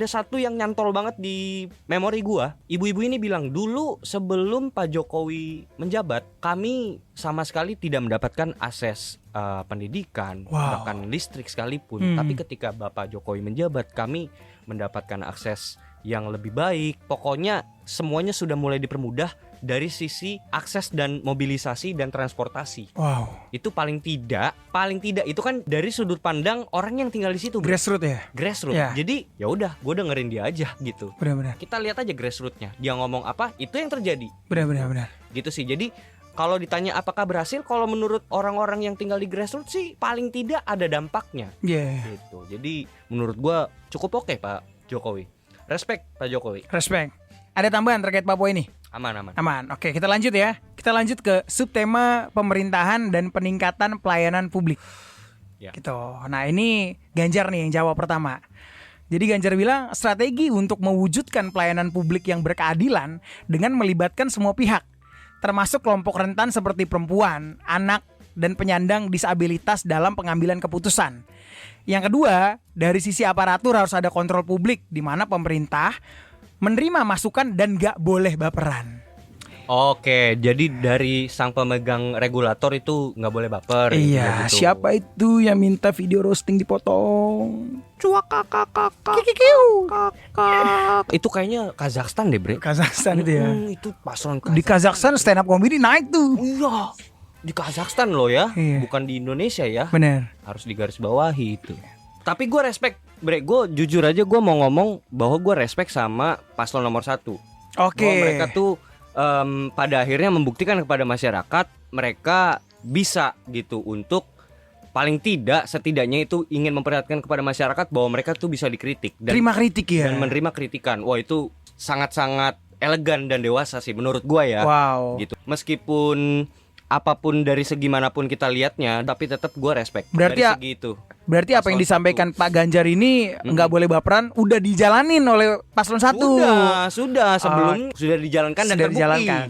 satu yang nyantol banget di memori gua. Ibu-ibu ini bilang, dulu sebelum Pak Jokowi menjabat, kami sama sekali tidak mendapatkan akses pendidikan, bahkan listrik sekalipun. Tapi ketika Bapak Jokowi menjabat, kami mendapatkan akses yang lebih baik. Pokoknya semuanya sudah mulai dipermudah dari sisi akses dan mobilisasi dan transportasi. Wow. Itu paling tidak itu kan dari sudut pandang orang yang tinggal di situ. Grassroots ya. Grassroots. Ya. Jadi ya udah, gue dengerin dia aja gitu. Benar. Kita lihat aja grassrootsnya. Dia ngomong apa, itu yang terjadi. Benar. Gitu sih. Jadi kalau ditanya apakah berhasil, kalau menurut orang-orang yang tinggal di grassroots sih paling tidak ada dampaknya. Yeah. Gitu. Jadi menurut gue cukup oke Pak Jokowi. Respect Pak Jokowi. Respect. Ada tambahan terkait Papua ini? Aman. Oke, kita lanjut ya. Kita lanjut ke subtema pemerintahan dan peningkatan pelayanan publik. Ya. Gitu. Nah, ini Ganjar nih yang jawab pertama. Jadi Ganjar bilang strategi untuk mewujudkan pelayanan publik yang berkeadilan dengan melibatkan semua pihak, termasuk kelompok rentan seperti perempuan, anak, dan penyandang disabilitas dalam pengambilan keputusan. Yang kedua, dari sisi aparatur harus ada kontrol publik di mana pemerintah menerima masukan dan gak boleh baperan. Oke, jadi dari sang pemegang regulator itu nggak boleh baper. Iya, gitu. siapa itu yang minta video roasting dipotong? Cuak kakak. Itu kayaknya Kazakhstan deh, Bre. Kazakhstan itu ya. Itu paslon Kazakhstan. Di Kazakhstan stand up comedy naik tuh. Iya. Di Kazakhstan loh ya, Iya. bukan di Indonesia ya. Bener. Harus digarisbawahi itu. Tapi gue respect, Bre. Gue jujur aja gue mau ngomong bahwa gue respect sama paslon nomor 1. Oke. Bahwa mereka tuh pada akhirnya membuktikan kepada masyarakat mereka bisa gitu untuk paling tidak setidaknya itu ingin memperlihatkan kepada masyarakat bahwa mereka tuh bisa dikritik dan Terima kritik ya. dan menerima kritikan. Wah, itu sangat-sangat elegan dan dewasa sih menurut gua ya. Wow. Gitu. Meskipun apapun dari segi manapun kita lihatnya, tapi tetap gua respect Berarti dari segi itu. Berarti apa yang disampaikan Pak Ganjar ini nggak boleh baperan udah dijalanin oleh paslon 1. Sudah sebelum sudah dijalankan dan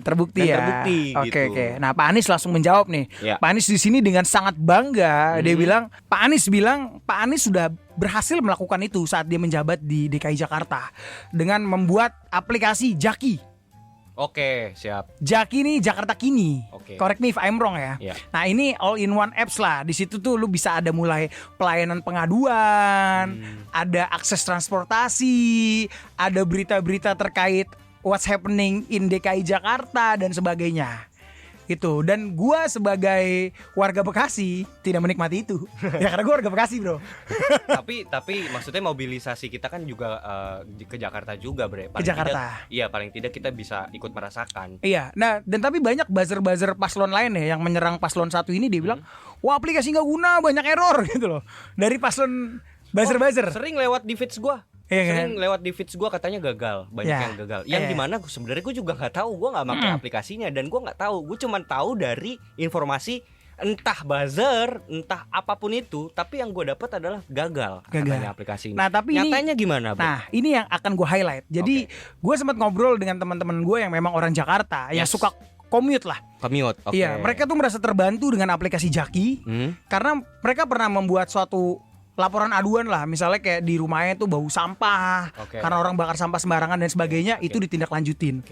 terbukti ya. Gitu. Oke. Nah, Pak Anies langsung menjawab nih. Ya. Pak Anies di sini dengan sangat bangga dia bilang, Pak Anies sudah berhasil melakukan itu saat dia menjabat di DKI Jakarta dengan membuat aplikasi Jaki. Oke, siap. Jaki nih Jakarta Kini. Oke. Correct me if I'm wrong ya. Yeah. Nah, ini all in one apps lah. Di situ tuh lu bisa ada mulai pelayanan pengaduan, ada akses transportasi, ada berita-berita terkait what's happening in DKI Jakarta dan sebagainya. gitu. Dan gua sebagai warga Bekasi tidak menikmati itu. Ya karena gua warga Bekasi, Bro. tapi maksudnya mobilisasi kita kan juga ke Jakarta juga, Bre. Ke Jakarta. Paling tidak kita bisa ikut merasakan. Iya. Nah, dan tapi banyak buzzer-buzzer paslon lain ya yang menyerang paslon 1 ini, dia bilang, "Wah, aplikasi nggak guna, banyak error." gitu loh. Dari paslon buzzer-buzzer. Sering lewat di feeds gua. Iya, Sering kan? lewat di feeds gua katanya gagal, banyak Ya. yang gagal. Yang dimana sebenarnya gua juga nggak tahu, gua nggak pakai aplikasinya dan gua nggak tahu. Gua cuma tahu dari informasi entah buzzer, entah apapun itu, tapi yang gue dapat adalah gagal katanya aplikasi ini. Nah, tapi nyatanya gimana, Bro? Nah, ini yang akan gue highlight. Jadi, gue sempat ngobrol dengan teman-teman gue yang memang orang Jakarta, yang suka commute lah. Commute, oke. Iya, mereka tuh merasa terbantu dengan aplikasi Jaki, karena mereka pernah membuat suatu laporan aduan lah, misalnya kayak di rumahnya tuh bau sampah, karena orang bakar sampah sembarangan dan sebagainya, itu ditindaklanjutin.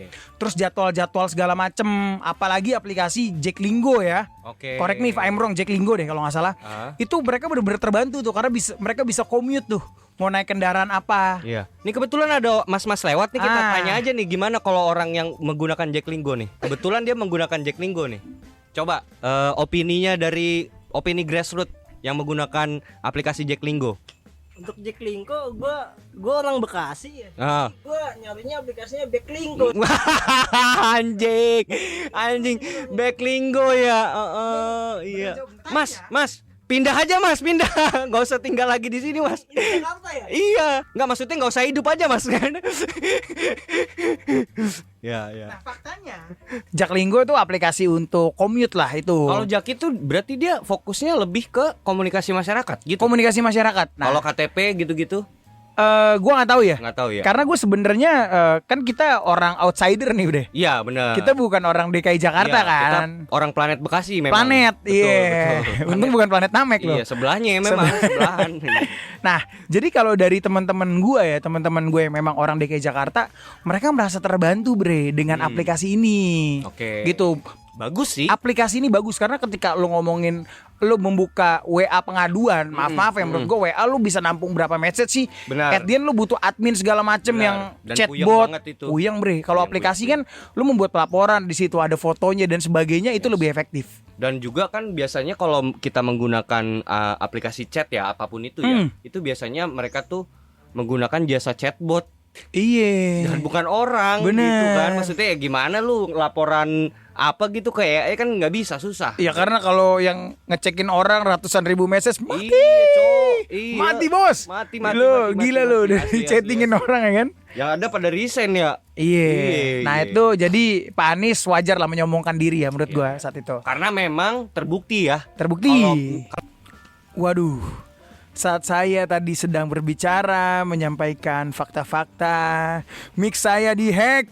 Terus jadwal-jadwal segala macem, apalagi aplikasi Jaklinggo ya. Correct me if I'm wrong, Jaklinggo deh kalau nggak salah. Itu mereka benar-benar terbantu tuh, karena mereka bisa commute tuh, mau naik kendaraan apa. Iya. Ini kebetulan ada mas-mas lewat nih, kita tanya aja nih gimana kalau orang yang menggunakan Jaklinggo nih. Kebetulan dia menggunakan Jaklinggo nih. Coba opininya dari opini grassroots yang menggunakan aplikasi Jaklinggo. Untuk Jaklinggo, gue orang Bekasi ya. Gue nyarinya aplikasinya Backlinggo. anjing, Backlinggo ya. Iya. Mas, pindah aja Mas, pindah. Gak usah tinggal lagi di sini Mas. Di Jakarta ya? Iya, nggak maksudnya nggak usah hidup aja Mas kan. Ya. Nah, faktanya Jaklinggo itu aplikasi untuk commute lah itu. Kalau Jaki itu berarti dia fokusnya lebih ke komunikasi masyarakat gitu. Komunikasi masyarakat. Nah, kalau KTP gitu-gitu gue nggak tahu ya. nggak tahu ya. Karena gue sebenarnya kan kita orang outsider nih udah. Iya benar. Kita bukan orang DKI Jakarta Iya, kita kan. orang planet Bekasi memang. Planet, Betul. Untung bukan planet Namek loh. Iya, sebelahnya memang sebelahan. Nah, jadi kalau dari teman-teman gue ya, teman-teman gue yang memang orang DKI Jakarta, mereka merasa terbantu bre dengan aplikasi ini. Oke. Gitu. Bagus sih. Aplikasi ini bagus karena ketika lo ngomongin, lo membuka WA pengaduan, maaf ya menurut gue WA lo bisa nampung berapa message sih. Benar. At the end lo butuh admin segala macem yang Dan chatbot, puyeng banget itu. puyeng bre. Kalau aplikasi kan lo membuat pelaporan, di situ ada fotonya dan sebagainya, itu lebih efektif. Dan juga kan biasanya kalau kita menggunakan aplikasi chat ya apapun itu ya, itu biasanya mereka tuh menggunakan jasa chatbot. Iya. Dan bukan orang. Bener. Gitu kan. Maksudnya ya gimana lu laporan apa gitu kayak kan nggak bisa, susah. Ya karena kalau yang ngecekin orang ratusan ribu message mati. Iya, Cok. Iya. Mati bos. Mati. Gila lo dari chattingin orang ya kan. Yang ada pada resign ya. Iya. Nah iya. itu jadi Pak Anies wajar lah menyombongkan diri ya menurut gua saat itu. Karena memang terbukti ya. Terbukti. Kalau- Waduh. Saat saya tadi sedang berbicara menyampaikan fakta-fakta, mic saya dihack.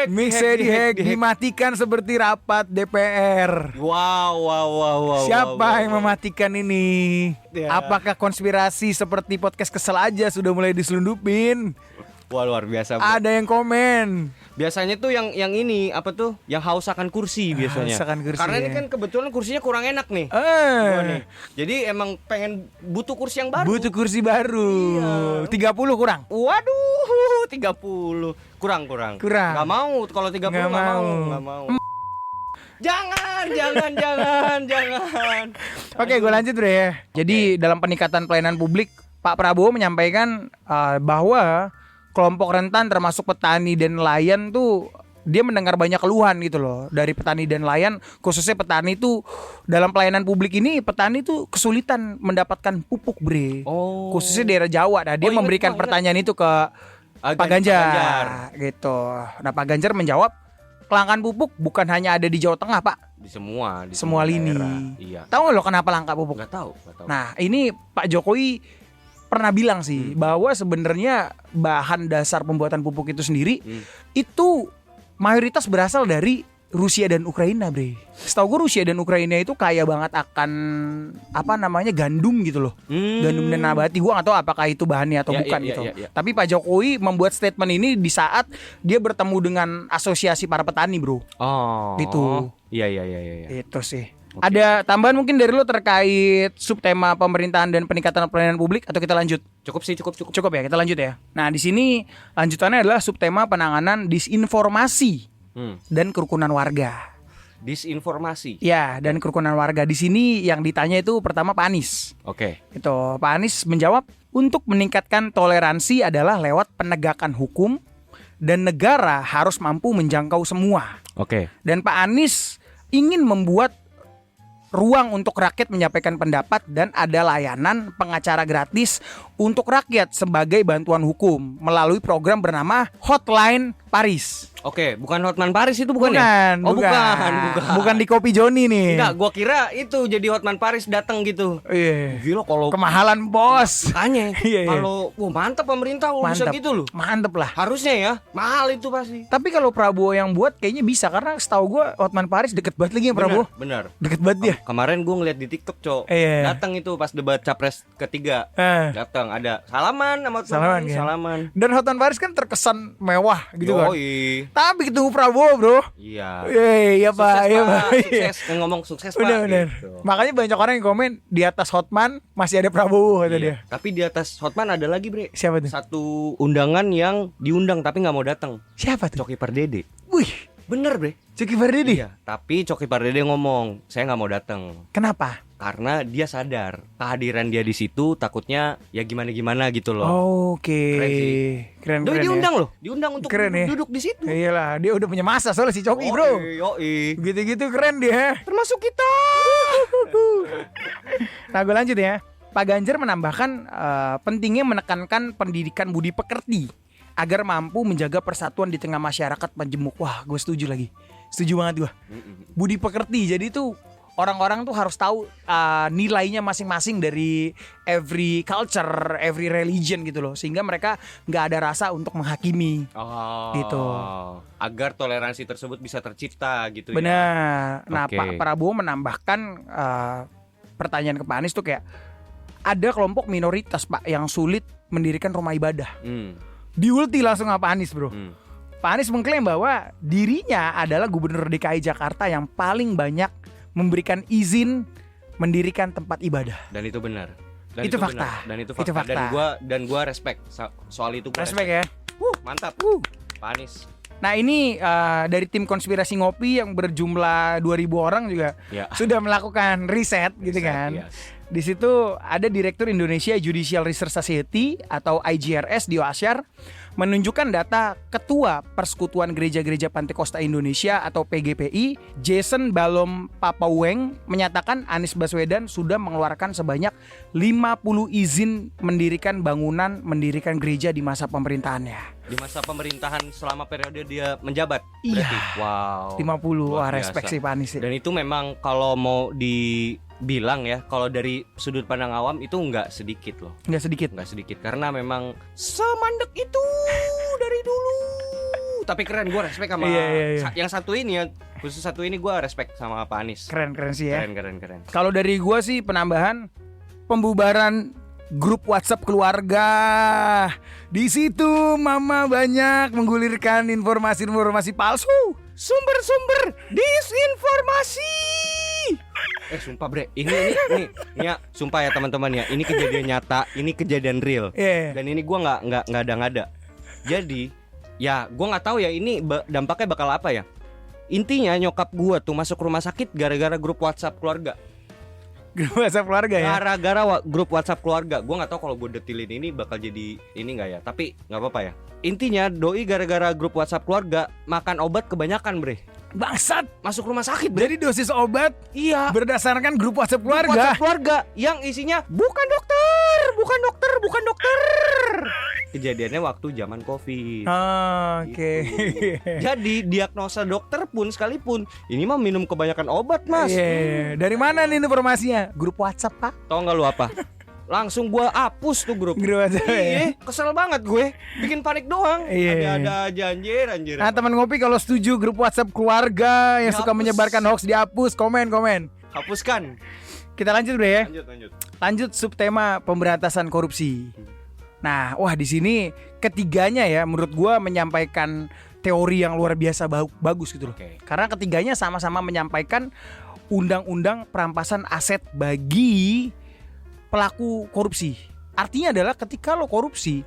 Mic saya dihack, dimatikan seperti rapat DPR. Wow. Siapa yang mematikan ini? Ya. Apakah konspirasi seperti podcast kesel aja sudah mulai diselundupin? Wah, luar biasa, Bro. Ada yang komen. Biasanya tuh yang ini apa tuh? Yang haus akan kursi biasanya. Haus akan kursi, Karena ini ya. kan kebetulan kursinya kurang enak nih. Gua nih. Jadi emang pengen butuh kursi yang baru. Butuh kursi baru. Iya. 30 kurang. Waduh, 30. Kurang. Kurang. Nggak mau kalau 30 Nggak nggak mau. Jangan. Oke, gue lanjut deh ya. Jadi dalam peningkatan pelayanan publik, Pak Prabowo menyampaikan bahwa kelompok rentan termasuk petani dan nelayan tuh dia mendengar banyak keluhan gitu loh dari petani dan nelayan, khususnya petani tuh dalam pelayanan publik ini petani tuh kesulitan mendapatkan pupuk bre, khususnya daerah Jawa. Nah dia memberikan pertanyaan itu ke Pak Ganjar gitu. Nah Pak Ganjar menjawab kelangkaan pupuk bukan hanya ada di Jawa Tengah Pak, Di semua lini. daerah. Iya. Tahu nggak lo kenapa langka pupuk? Nggak tahu. Nah ini Pak Jokowi pernah bilang sih bahwa sebenarnya bahan dasar pembuatan pupuk itu sendiri itu mayoritas berasal dari Rusia dan Ukraina, bre. Setahu gue Rusia dan Ukraina itu kaya banget akan gandum gitu loh. Gandum dan nabati. Gue nggak tahu apakah itu bahannya atau bukan gitu. Tapi Pak Jokowi membuat statement ini di saat dia bertemu dengan asosiasi para petani, bro. Oh. Gitu. Iya. Itu sih. Ada tambahan mungkin dari lo terkait subtema pemerintahan dan peningkatan pelayanan publik atau kita lanjut? Cukup sih. Cukup ya, kita lanjut ya. Nah, di sini lanjutannya adalah subtema penanganan disinformasi dan kerukunan warga. Disinformasi. Ya, dan kerukunan warga. Di sini yang ditanya itu pertama Pak Anies. Oke. Itu Pak Anies menjawab, untuk meningkatkan toleransi adalah lewat penegakan hukum dan negara harus mampu menjangkau semua. Oke. Dan Pak Anies ingin membuat ruang untuk rakyat menyampaikan pendapat dan ada layanan pengacara gratis untuk rakyat sebagai bantuan hukum melalui program bernama Hotline Paris. Oke, bukan Hotman Paris itu bukan ya? Oh, bukan. Bukan di Kopi Joni nih. Enggak, gua kira itu jadi Hotman Paris datang gitu. Iya. Gila kalau Kemahalan bos. makanya. Iya. Kalau mantap pemerintah kalau bisa Mantap. gitu loh. Mantep lah. Harusnya ya, mahal itu pasti. Tapi kalau Prabowo yang buat kayaknya bisa, karena setahu gue Hotman Paris deket banget lagi ya Prabowo. Bener. Deket banget dia. Kemarin gue ngeliat di TikTok, Cok. Iya. Datang itu pas debat capres ketiga. Datang ada salaman sama Hotman Salaman, Paris, kan? salaman. Dan Hotman Paris kan terkesan mewah gitu kan. Yoi. Tapi ketemu Prabowo, bro. Iya. Iya Pak, Sukses, iya Pak. Pak. Sukses. Ngomong sukses, Pak. Bener. Gitu. Makanya banyak orang yang komen di atas Hotman masih ada Prabowo kata Iya. dia. Tapi di atas Hotman ada lagi, Bre. Siapa tuh? Satu undangan yang diundang tapi nggak mau datang. Siapa tuh? Coki Pardede. Wih, Bener, Bre. Coki Pardede. Iya. Tapi Coki Pardede ngomong, saya nggak mau datang. Kenapa? Karena dia sadar kehadiran dia di situ takutnya ya gimana gitu loh. Oke. Keren sih. Keren Doi ya. diundang loh, diundang untuk Keren ya. duduk di situ. Iyalah, dia udah punya masa soalnya si Coki, bro. Yoi. Gitu-gitu keren dia. Termasuk kita. Nah, gue lanjut ya. Pak Ganjar menambahkan pentingnya menekankan pendidikan budi pekerti agar mampu menjaga persatuan di tengah masyarakat majemuk. Wah, gue setuju lagi. Setuju banget gue. Budi pekerti. Jadi tuh orang-orang tuh harus tahu nilainya masing-masing dari every culture, every religion gitu loh. Sehingga mereka nggak ada rasa untuk menghakimi. Oh, Gitu. Agar toleransi tersebut bisa tercipta gitu ya. Benar. Nah, Oke. Pak Prabowo menambahkan pertanyaan ke Pak Anies tuh kayak ada kelompok minoritas Pak yang sulit mendirikan rumah ibadah. Diulti langsung sama Pak Anies, bro. Pak Anies mengklaim bahwa dirinya adalah gubernur DKI Jakarta yang paling banyak memberikan izin mendirikan tempat ibadah. Dan itu benar. Itu fakta. Benar. Dan itu Itu fakta. fakta. Dan gua respect soal itu. Gua Respect ya. Mantap. Pak Anies. Nah, ini dari tim konspirasi ngopi yang berjumlah 2.000 orang juga Ya. sudah melakukan riset gitu kan. Yes. Di situ ada Direktur Indonesia Judicial Research Society atau IJRS Dio Asyar menunjukkan data Ketua Persekutuan Gereja-Gereja Pantekosta Indonesia atau PGPI, Jason Balom Papaueng, menyatakan Anies Baswedan sudah mengeluarkan sebanyak 50 izin mendirikan mendirikan gereja di masa pemerintahannya. Di masa pemerintahan selama periode dia menjabat. Iya. Berarti. Wow. 50, wah Luar respect biasa. sih Pak Anies. Dan itu memang kalau mau dibilang ya, kalau dari sudut pandang awam itu nggak sedikit loh. Nggak sedikit. Nggak sedikit karena memang semandek itu dari dulu. Tapi keren, gue respect sama Iya. yang satu ini ya, khusus satu ini gue respect sama Pak Anies. Keren sih ya. Keren. Kalau dari gua sih penambahan pembubaran grup WhatsApp keluarga. Di situ mama banyak menggulirkan informasi palsu. Sumber-sumber disinformasi. Sumpah bre, ini ya, sumpah ya teman-teman ya, ini kejadian nyata, ini kejadian real. Iya. Dan ini gua nggak ada. Jadi, ya gua nggak tahu ya ini dampaknya bakal apa ya. Intinya nyokap gua tuh masuk rumah sakit gara-gara grup WhatsApp keluarga. Grup WhatsApp keluarga ya. Gara-gara grup WhatsApp keluarga. Gua nggak tahu kalau gue detilin ini bakal jadi ini nggak ya. Tapi nggak apa-apa ya. Intinya doi gara-gara grup WhatsApp keluarga makan obat kebanyakan bre. Bangsat. Masuk rumah sakit bre. Jadi dosis obat Iya. berdasarkan grup WhatsApp Grup keluarga. WhatsApp keluarga yang isinya bukan dokter. Kejadiannya waktu zaman Covid. Oke. Gitu. Jadi diagnosa dokter pun sekalipun ini mah minum kebanyakan obat mas. Iya. Dari mana nih informasinya? Grup WhatsApp Pak. Tahu nggak lu apa? Langsung gua hapus tuh grup. Grup WhatsApp. Iya, kesel banget gue. Bikin panik doang. Iya. Ada aja anjir. Nah, teman ngopi kalau setuju grup WhatsApp keluarga yang suka Dihapus. menyebarkan hoax dihapus, komen. Hapuskan. Kita lanjut deh ya. Lanjut. Lanjut subtema pemberantasan korupsi. Nah, wah di sini ketiganya ya menurut gua menyampaikan teori yang luar biasa bagus gitu loh. Oke. Karena ketiganya sama-sama menyampaikan undang-undang perampasan aset bagi pelaku korupsi. Artinya adalah ketika lo korupsi,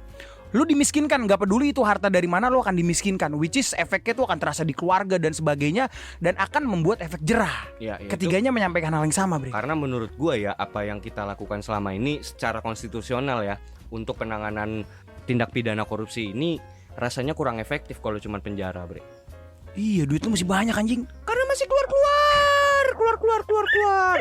Lu dimiskinkan, nggak peduli itu harta dari mana, lu akan dimiskinkan. Which is efeknya tuh akan terasa di keluarga dan sebagainya, dan akan membuat efek jerah. Ya, Ketiganya menyampaikan hal yang sama, Bre. Karena menurut gua ya, apa yang kita lakukan selama ini secara konstitusional ya, untuk penanganan tindak pidana korupsi ini rasanya kurang efektif kalau cuma penjara, Bre. Iya, duit lu masih banyak anjing. Karena masih keluar.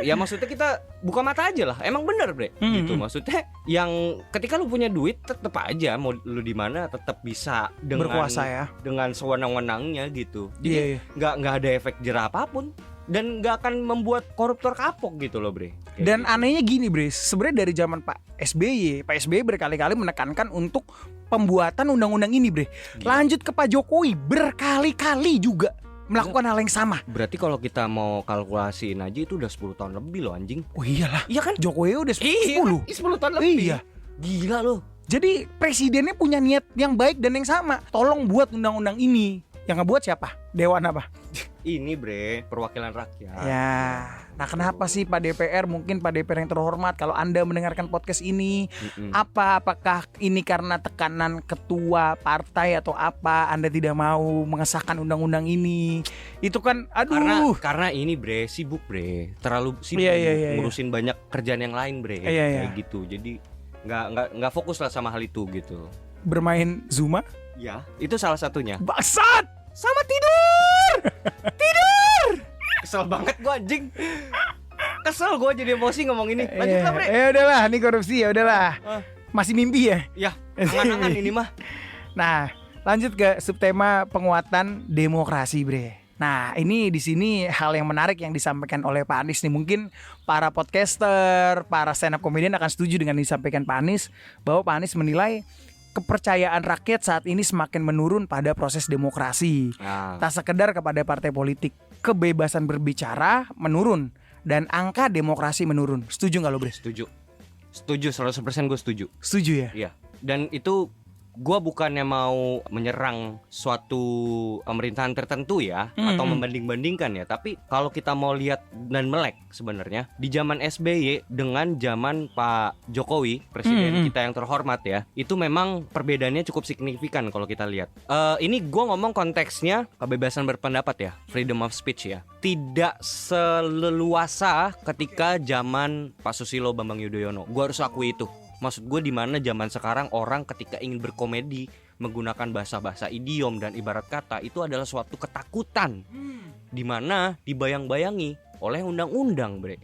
Ya maksudnya kita buka mata aja lah. Emang bener, Bre. Gitu maksudnya, yang ketika lu punya duit tetep aja mau lu di mana tetap bisa dengan Berkuasa ya. Dengan sewenang-wenangnya gitu. Iya. Jadi nggak ada efek jerah apapun dan nggak akan membuat koruptor kapok gitu loh, Bre. Kayak Dan gitu. anehnya gini, Bre, sebenarnya dari zaman Pak SBY berkali-kali menekankan untuk pembuatan undang-undang ini, Bre. Lanjut ke Pak Jokowi berkali-kali juga melakukan hal yang sama. Berarti kalau kita mau kalkulasiin aja itu udah 10 tahun lebih loh, anjing. Oh iyalah, Iya kan? Jokowi udah 10. 10 tahun lebih. Iya. Gila loh. Jadi presidennya punya niat yang baik dan yang sama. Tolong buat undang-undang ini. Yang ngebuat siapa? Dewan apa? Ini, Bre, perwakilan rakyat. Ya. Nah, kenapa sih Pak DPR, mungkin Pak DPR yang terhormat, kalau Anda mendengarkan podcast ini, apakah ini karena tekanan ketua partai atau apa Anda tidak mau mengesahkan undang-undang ini? Itu kan Karena ini, Bre, sibuk, Bre. Terlalu sibuk Iya. ngurusin banyak kerjaan yang lain, Bre. Iya. Kayak gitu. Jadi nggak fokus lah sama hal itu gitu. bermain Zuma. Ya, itu salah satunya. Bangsat! Sama tidur. Kesel banget gua, anjing. Kesel gua jadi emosi ngomong ini. Lanjutlah, Bre. Ya udahlah, ini korupsi ya udahlah. Masih mimpi ya? Ya, angan-angan ini mah. Nah, lanjut ke subtema penguatan demokrasi, Bre. Nah, ini di sini hal yang menarik yang disampaikan oleh Pak Anies nih. Mungkin para podcaster, para stand up comedian akan setuju dengan yang disampaikan Pak Anies, bahwa Pak Anies menilai kepercayaan rakyat saat ini semakin menurun pada proses demokrasi. Nah, Tak sekedar kepada partai politik, kebebasan berbicara menurun dan angka demokrasi menurun. Setuju nggak lo, Bre? setuju. Setuju 100% gue setuju. Setuju ya? Iya. Dan itu gua bukannya mau menyerang suatu pemerintahan tertentu ya, atau membanding-bandingkan ya, tapi kalau kita mau lihat dan melek sebenarnya di zaman SBY dengan zaman Pak Jokowi, presiden kita yang terhormat ya, itu memang perbedaannya cukup signifikan kalau kita lihat. Ini gua ngomong konteksnya kebebasan berpendapat ya, freedom of speech ya. Tidak seleluasa ketika zaman Pak Susilo Bambang Yudhoyono. Gua harus akui itu. Maksud gue di mana zaman sekarang orang ketika ingin berkomedi menggunakan bahasa-bahasa idiom dan ibarat kata itu adalah suatu ketakutan, di mana dibayang-bayangi oleh undang-undang, Bre.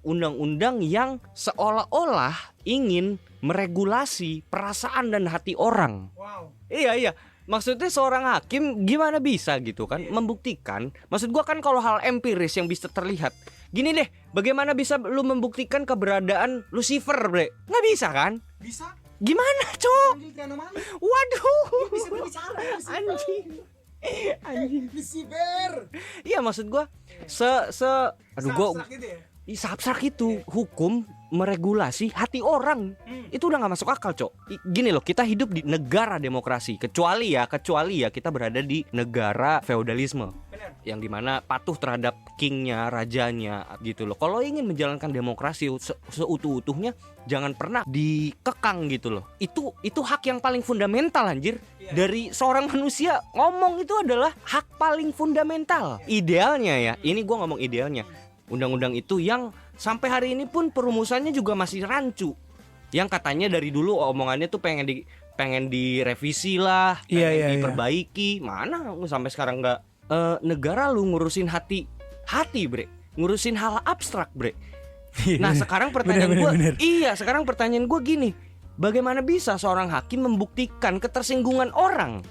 Undang-undang yang seolah-olah ingin meregulasi perasaan dan hati orang. Wow. Iya. Maksudnya seorang hakim gimana bisa gitu kan membuktikan. Maksud gua kan kalau hal empiris yang bisa terlihat. Gini deh, bagaimana bisa lu membuktikan keberadaan Lucifer, Bre? Nggak bisa kan? Bisa? Gimana, Cok? Waduh. Bisa berbicara. Anjing. Lucifer. Iya, maksud gua aduh gua abstrak itu hukum meregulasi hati orang. Itu udah gak masuk akal, Cok. Gini loh, kita hidup di negara demokrasi. Kecuali ya kita berada di negara feodalisme. Bener. Yang dimana patuh terhadap kingnya, rajanya gitu loh. Kalau ingin menjalankan demokrasi seutuh-utuhnya, jangan pernah dikekang gitu loh. Itu hak yang paling fundamental, anjir. Dari seorang manusia, ngomong itu adalah hak paling fundamental. Idealnya ya, ini gua ngomong idealnya, undang-undang itu yang sampai hari ini pun perumusannya juga masih rancu. Yang katanya dari dulu omongannya tuh pengen direvisi lah, pengen diperbaiki. Mana sampai sekarang nggak. Negara lu ngurusin hati, Bre. Ngurusin hal abstrak, Bre. Nah, sekarang pertanyaan gue, sekarang pertanyaan gue gini, bagaimana bisa seorang hakim membuktikan ketersinggungan orang?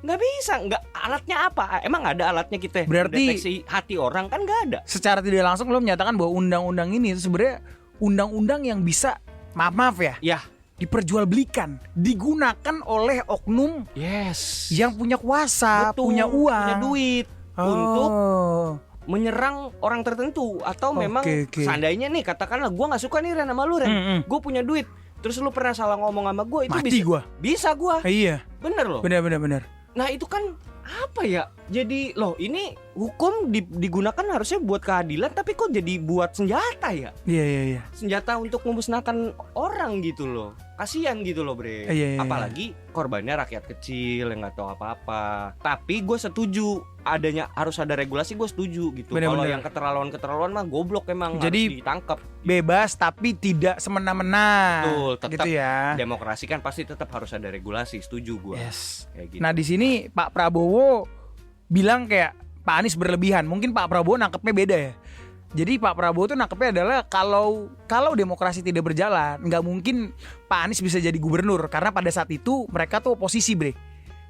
Nggak bisa, nggak, alatnya apa? Emang ada alatnya kita Berarti deteksi hati orang? Kan nggak ada. Secara tidak langsung lo menyatakan bahwa undang-undang ini itu sebenarnya undang-undang yang bisa maaf ya, Ya, diperjualbelikan, digunakan oleh oknum yes, yang punya kuasa, betul, punya uang, punya duit untuk menyerang orang tertentu. Atau memang seandainya nih, katakanlah gue nggak suka nih Ren sama lu, Ren, gue punya duit, terus lu pernah salah ngomong sama gue, itu mati gue. bisa gue, Iya, bener loh. benar. Nah itu kan apa ya, jadi loh ini hukum digunakan harusnya buat keadilan tapi kok jadi buat senjata ya? Iya. Senjata untuk memusnahkan orang gitu loh. Kasian gitu loh bre. Iya. Apalagi korbannya rakyat kecil yang nggak tahu apa-apa. Tapi gue setuju adanya harus ada regulasi, gue setuju gitu. Kalau yang keterlaluan mah goblok emang, jadi harus ditangkap. Bebas tapi tidak semena-mena. Betul, tetap gitu ya. Demokrasi kan pasti tetap harus ada regulasi, setuju gue. Yes. Kayak gitu. Nah di sini Pak Prabowo bilang kayak Pak Anies berlebihan. Mungkin Pak Prabowo nangkepnya beda ya. Jadi Pak Prabowo tuh nangkepnya adalah kalau demokrasi tidak berjalan, nggak mungkin Pak Anies bisa jadi gubernur karena pada saat itu mereka tuh oposisi, bre.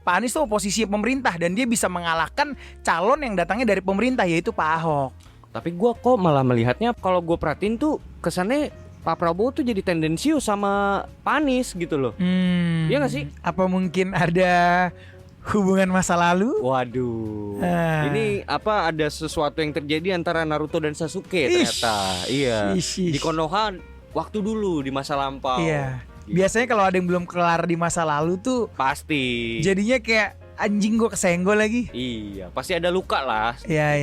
Pak Anies tuh oposisi pemerintah dan dia bisa mengalahkan calon yang datangnya dari pemerintah yaitu Pak Ahok. Tapi gue kok malah melihatnya kalau gue perhatiin tuh kesannya Pak Prabowo tuh jadi tendensius sama Pak Anies gitu loh. Iya nggak sih? Apa mungkin ada hubungan masa lalu? Waduh. Ini apa ada sesuatu yang terjadi antara Naruto dan Sasuke ternyata. Iya. Di Konoha waktu dulu di masa lampau. Iya. Biasanya kalau ada yang belum kelar di masa lalu tuh pasti jadinya kayak anjing gue kesenggol lagi. Iya, pasti ada luka lah. Iya.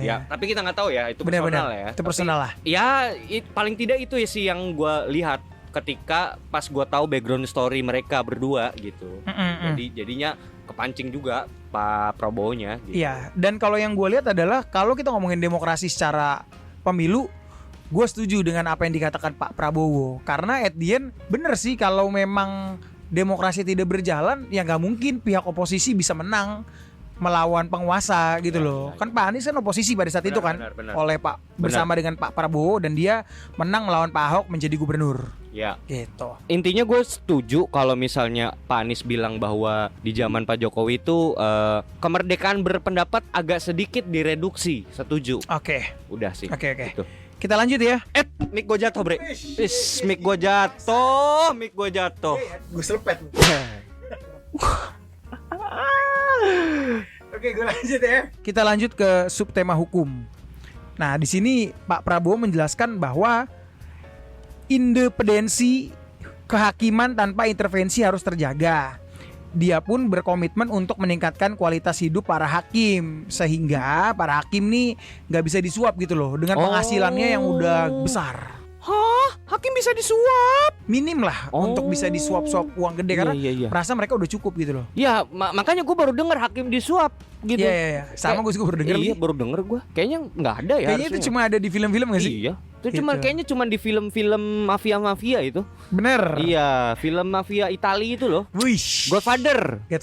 Ya, tapi kita nggak tahu ya, itu Benar, personal ya. Itu personal lah. Ya, paling tidak itu ya sih yang gue lihat ketika pas gue tahu background story mereka berdua gitu. Jadinya kepancing juga Pak Prabowo-nya gitu. Iya, dan kalau yang gue lihat adalah kalau kita ngomongin demokrasi secara pemilu, gue setuju dengan apa yang dikatakan Pak Prabowo. Karena at the end bener sih kalau memang demokrasi tidak berjalan, ya nggak mungkin pihak oposisi bisa menang melawan penguasa gitu loh. Kan Pak Anies kan oposisi pada saat itu kan benar. oleh Pak bersama dengan Pak Prabowo dan dia menang melawan Pak Ahok menjadi gubernur. Ya. Gitu. Intinya gue setuju kalau misalnya Pak Anies bilang bahwa di zaman Pak Jokowi itu kemerdekaan berpendapat agak sedikit direduksi. Setuju. Oke. Udah sih. Oke. Gitu. Kita lanjut ya. Mic gue jatuh bre. Mic gue jatuh. Gue selepet. Oke, gue lanjut ya. Kita lanjut ke subtema hukum. Nah, di sini Pak Prabowo menjelaskan bahwa independensi kehakiman tanpa intervensi harus terjaga. Dia pun berkomitmen untuk meningkatkan kualitas hidup para hakim sehingga para hakim nih nggak bisa disuap gitu loh dengan penghasilannya yang udah besar. Hah? Hakim bisa disuap? Minim lah untuk bisa disuap-suap uang gede karena merasa mereka udah cukup gitu loh. Ya makanya gue baru denger hakim disuap gitu. Iya. Sama gue juga baru denger. Iya baru denger gue. Kayaknya nggak ada ya. Kayaknya itu cuma ada di film-film nggak sih? Iya. Itu kayaknya cuma di film-film mafia itu. Bener. Iya, film mafia Italia itu loh. Wish. Godfather Ya,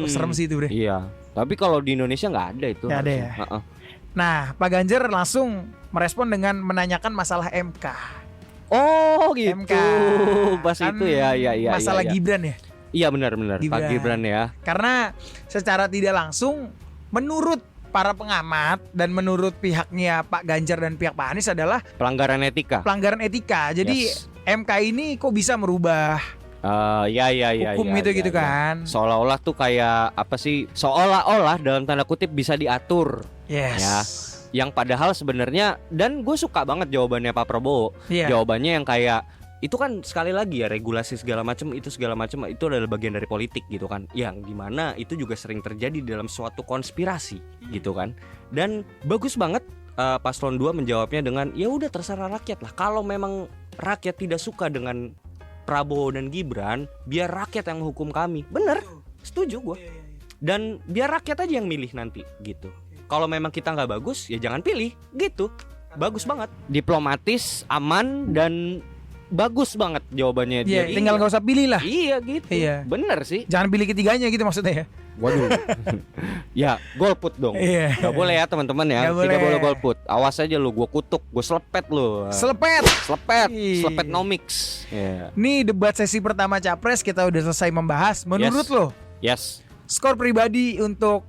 serem sih itu bre. Iya. Tapi kalau di Indonesia nggak ada itu. Nggak ada ya. Nah, Pak Ganjar langsung merespon dengan menanyakan masalah MK. Oh gitu. MK. Pas kan itu ya. Masalah ya. Gibran ya. Iya benar. Pak Gibran ya. Karena secara tidak langsung menurut para pengamat dan menurut pihaknya Pak Ganjar dan pihak Pak Anies adalah pelanggaran etika. Jadi MK ini kok bisa merubah hukum itu gitu kan. Seolah-olah tuh kayak apa sih? Seolah-olah dalam tanda kutip bisa diatur. Yes. Ya. Yang padahal sebenarnya, dan gue suka banget jawabannya Pak Prabowo. Jawabannya yang kayak itu kan sekali lagi ya regulasi segala macam itu adalah bagian dari politik gitu kan. Yang dimana itu juga sering terjadi dalam suatu konspirasi gitu kan. Dan bagus banget paslon 2 menjawabnya dengan ya udah terserah rakyat lah. Kalau memang rakyat tidak suka dengan Prabowo dan Gibran, biar rakyat yang menghukum kami. Bener, setuju gue. Dan biar rakyat aja yang milih nanti gitu. Kalau memang kita nggak bagus, ya jangan pilih gitu. Bagus banget, diplomatis, aman dan bagus banget jawabannya dia. Tinggal nggak usah pilih lah. Iya gitu. Bener sih. Jangan pilih ketiganya gitu maksudnya ya. Waduh. Ya golput dong. Gak boleh ya teman-teman ya. Tidak boleh golput. Awas aja lu, gue kutuk, gue selepet lu. Selepet nomics. Nih debat sesi pertama Capres kita udah selesai membahas. Menurut lo? Yes. Skor pribadi untuk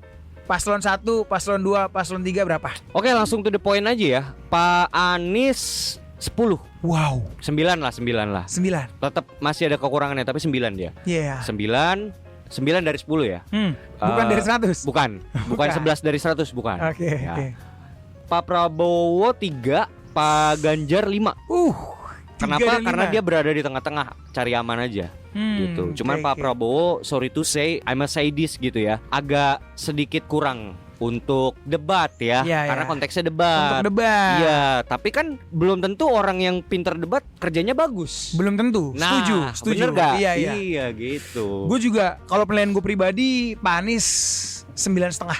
Paslon 1, Paslon 2, Paslon 3 berapa? Oke, langsung to the point aja ya. Pak Anies 10. Wow. 9 lah. 9. Tetap masih ada kekurangannya tapi 9 dia. Iya. 9 dari 10 ya. Bukan dari 100. Bukan 11 dari 100 bukan. Oke. Pak Prabowo 3, Pak Ganjar 5. Kenapa? Karena dia berada di tengah-tengah, cari aman aja. gitu. Cuman oke, Pak oke. Prabowo, sorry to say, I must say this gitu ya, agak sedikit kurang untuk debat ya, Iya, karena iya. konteksnya debat. Untuk debat. Iya, tapi kan belum tentu orang yang pintar debat kerjanya bagus. Belum tentu. Nah, Setuju. bener gak? Iya, iya. Iya gitu. Gue juga kalau penilaian gue pribadi Pak Anies 9,5.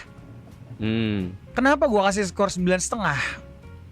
Kenapa gue kasih skor 9,5?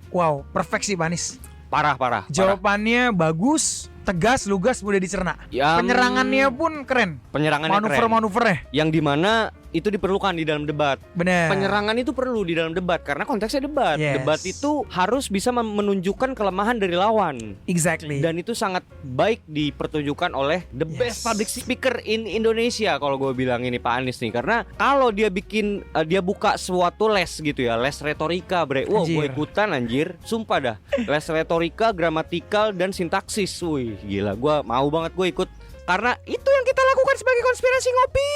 Wow, perfect sih Pak Anies. Parah. Jawabannya bagus, tegas, lugas, mudah dicerna. Yang- Penyerangannya pun keren. Penyerangannya keren. Manuver-manuvernya. Yang dimana itu diperlukan di dalam debat. Bener. Penyerangan itu perlu di dalam debat karena konteksnya debat. Yes. Debat itu harus bisa menunjukkan kelemahan dari lawan. Exactly. Dan itu sangat baik dipertunjukkan oleh the best public speaker in Indonesia kalau gue bilang ini Pak Anies nih. Karena kalau dia bikin dia buka suatu les gitu ya, les retorika bre. Wow, gue Anjir. ikutan anjir. Sumpah dah. Les retorika, gramatikal dan sintaksis. Wih, gila, gue mau banget gue ikut. Karena itu yang kita lakukan sebagai konspirasi ngopi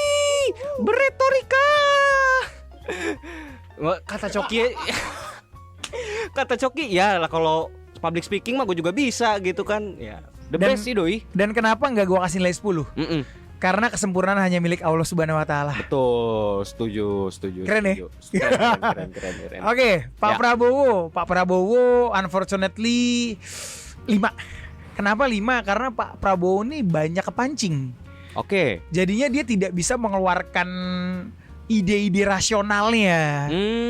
berretorika. Kata Coki kata Coki ya lah, kalau public speaking mah gue juga bisa gitu kan. Ya, the Dan- best sih doi. Dan kenapa nggak gue kasih nilai 10? Mm-mm. Karena kesempurnaan hanya milik Allah Subhanahu Wa Taala. Betul, setuju. Keren ya? Keren. Oke, Pak Ya. Prabowo unfortunately 5. Kenapa 5? Karena Pak Prabowo ini banyak kepancing. Oke. Jadinya dia tidak bisa mengeluarkan ide-ide rasionalnya.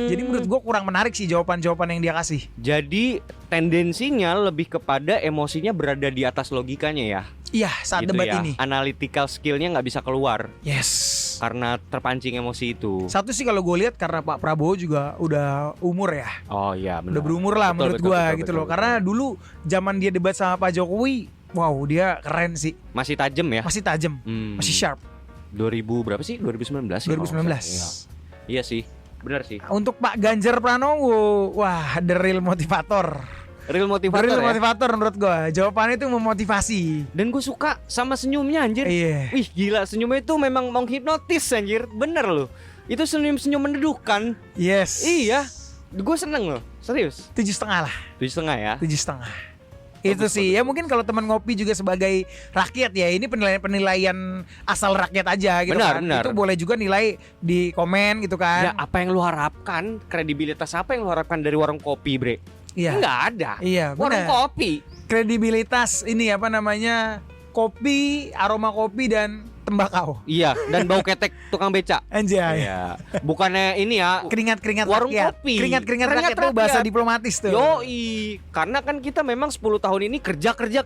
Jadi menurut gue kurang menarik sih jawaban-jawaban yang dia kasih. Jadi tendensinya lebih kepada emosinya berada di atas logikanya ya. Iya, saat Gitu debat ya. ini. Analytical skillnya nggak bisa keluar Yes. karena terpancing emosi itu. Satu sih kalau gue lihat karena Pak Prabowo juga udah umur ya. Oh iya, benar. Udah berumur lah Betul, menurut betul, gue betul, gitu betul, loh. betul. Karena dulu zaman dia debat sama Pak Jokowi, wow dia keren sih. Masih tajam ya. Masih tajam, masih sharp. 2000 berapa sih? 2019 ya, 2019. Iya. Iya sih, benar sih. Untuk Pak Ganjar Pranowo, wah the real motivator. Real motivator Real ya. motivator menurut gue. Jawabannya itu memotivasi. Dan gue suka sama senyumnya anjir. Iya. Wih gila, senyumnya itu memang menghipnotis anjir. Bener loh. Itu senyum-senyum mendeduhkan. Yes. Iya. Gue seneng loh, serius. 7,5 lah. 7,5 ya. 7,5. Itu sih ya, mungkin kalau teman ngopi juga sebagai rakyat ya, ini penilaian asal rakyat aja gitu Benar, kan. benar. Itu boleh juga nilai di komen gitu Ya kan. apa yang lu harapkan? Kredibilitas apa yang lu harapkan dari warung kopi bre? Iya. Enggak ada. Iya, Warung benar. kopi. Kredibilitas ini apa namanya? Kopi, aroma kopi dan tembakau. Iya, dan bau ketek tukang beca. Anjay. Iya. Bukannya ini ya. Keringat-keringat Warung rakyat. kopi. Keringat-keringat Keringat rakyat itu bahasa rakyat. diplomatis tuh. Yoi, karena kan kita memang 10 tahun ini kerja. Kerja.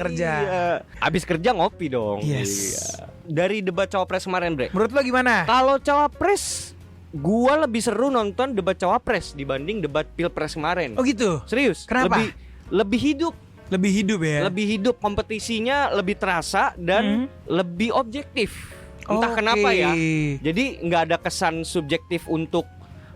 Iya. Abis kerja ngopi dong. Yes. Iya. Dari debat cawapres kemarin, Bre. Menurut lo gimana? Kalau cawapres, gua lebih seru nonton debat cawapres dibanding debat pilpres kemarin. Oh gitu. Serius? Kenapa? Lebih hidup, Lebih hidup ya. lebih hidup, kompetisinya lebih terasa dan lebih objektif. Entah Oke. kenapa ya. Jadi nggak ada kesan subjektif untuk,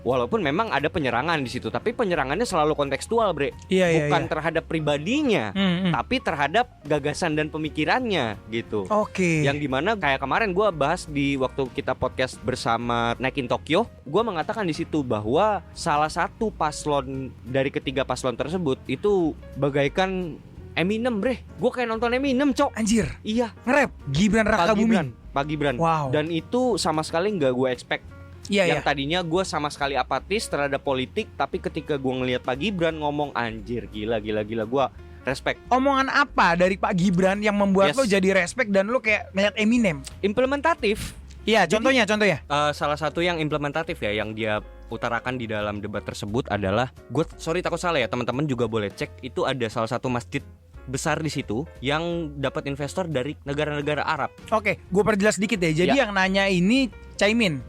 walaupun memang ada penyerangan di situ, tapi penyerangannya selalu kontekstual, Bre. Iya, Bukan iya. terhadap pribadinya, tapi terhadap gagasan dan pemikirannya gitu. Oke. Yang dimana kayak kemarin gue bahas di waktu kita podcast bersama Naikin Tokyo, gue mengatakan di situ bahwa salah satu paslon dari ketiga paslon tersebut itu bagaikan Eminem, Bre. Gue kayak nonton Eminem, Cok. Anjir. Iya, Nge-rap Gibran Raka Buming. Pak Gibran. Wow. Dan itu sama sekali nggak gue expect. Iya, Yang iya. tadinya gue sama sekali apatis terhadap politik, tapi ketika gue ngelihat Pak Gibran ngomong, anjir gila gue respect. Omongan apa dari Pak Gibran yang membuat Yes. lo jadi respect dan lo kayak ngeliat Eminem? Implementatif. Iya, Jadi- contohnya. Salah satu yang implementatif ya yang dia utarakan di dalam debat tersebut adalah, gue sorry takut salah ya, teman-teman juga boleh cek, itu ada salah satu masjid besar di situ yang dapat investor dari negara-negara Arab. Oke, gue perjelas dikit ya. Jadi Ya. yang nanya ini Caimin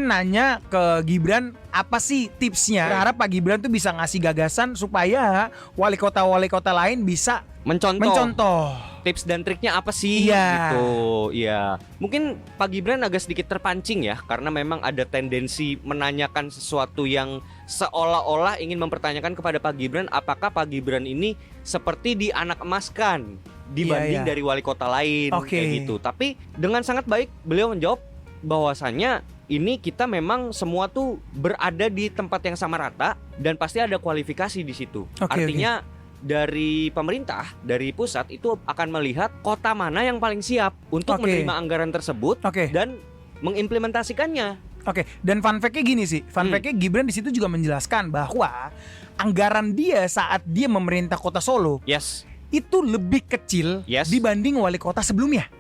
nanya ke Gibran apa sih tipsnya. Berharap Pak Gibran tuh bisa ngasih gagasan supaya wali kota lain bisa mencontoh. Tips dan triknya apa sih? Iya. Gitu. Iya. Mungkin Pak Gibran agak sedikit terpancing ya, karena memang ada tendensi menanyakan sesuatu yang seolah-olah ingin mempertanyakan kepada Pak Gibran apakah Pak Gibran ini seperti dianak emaskan dibanding Iya. dari wali kota lain Oke. kayak gitu. Tapi dengan sangat baik beliau menjawab bahwasannya ini kita memang semua tuh berada di tempat yang sama rata dan pasti ada kualifikasi di situ. Oke, Artinya dari pemerintah, dari pusat itu akan melihat kota mana yang paling siap untuk Oke. menerima anggaran tersebut Oke. dan mengimplementasikannya. Oke, dan fun fact-nya gini sih. Fun fact-nya Gibran di situ juga menjelaskan bahwa anggaran dia saat dia memerintah Kota Solo Yes. itu lebih kecil Yes. dibanding wali kota sebelumnya.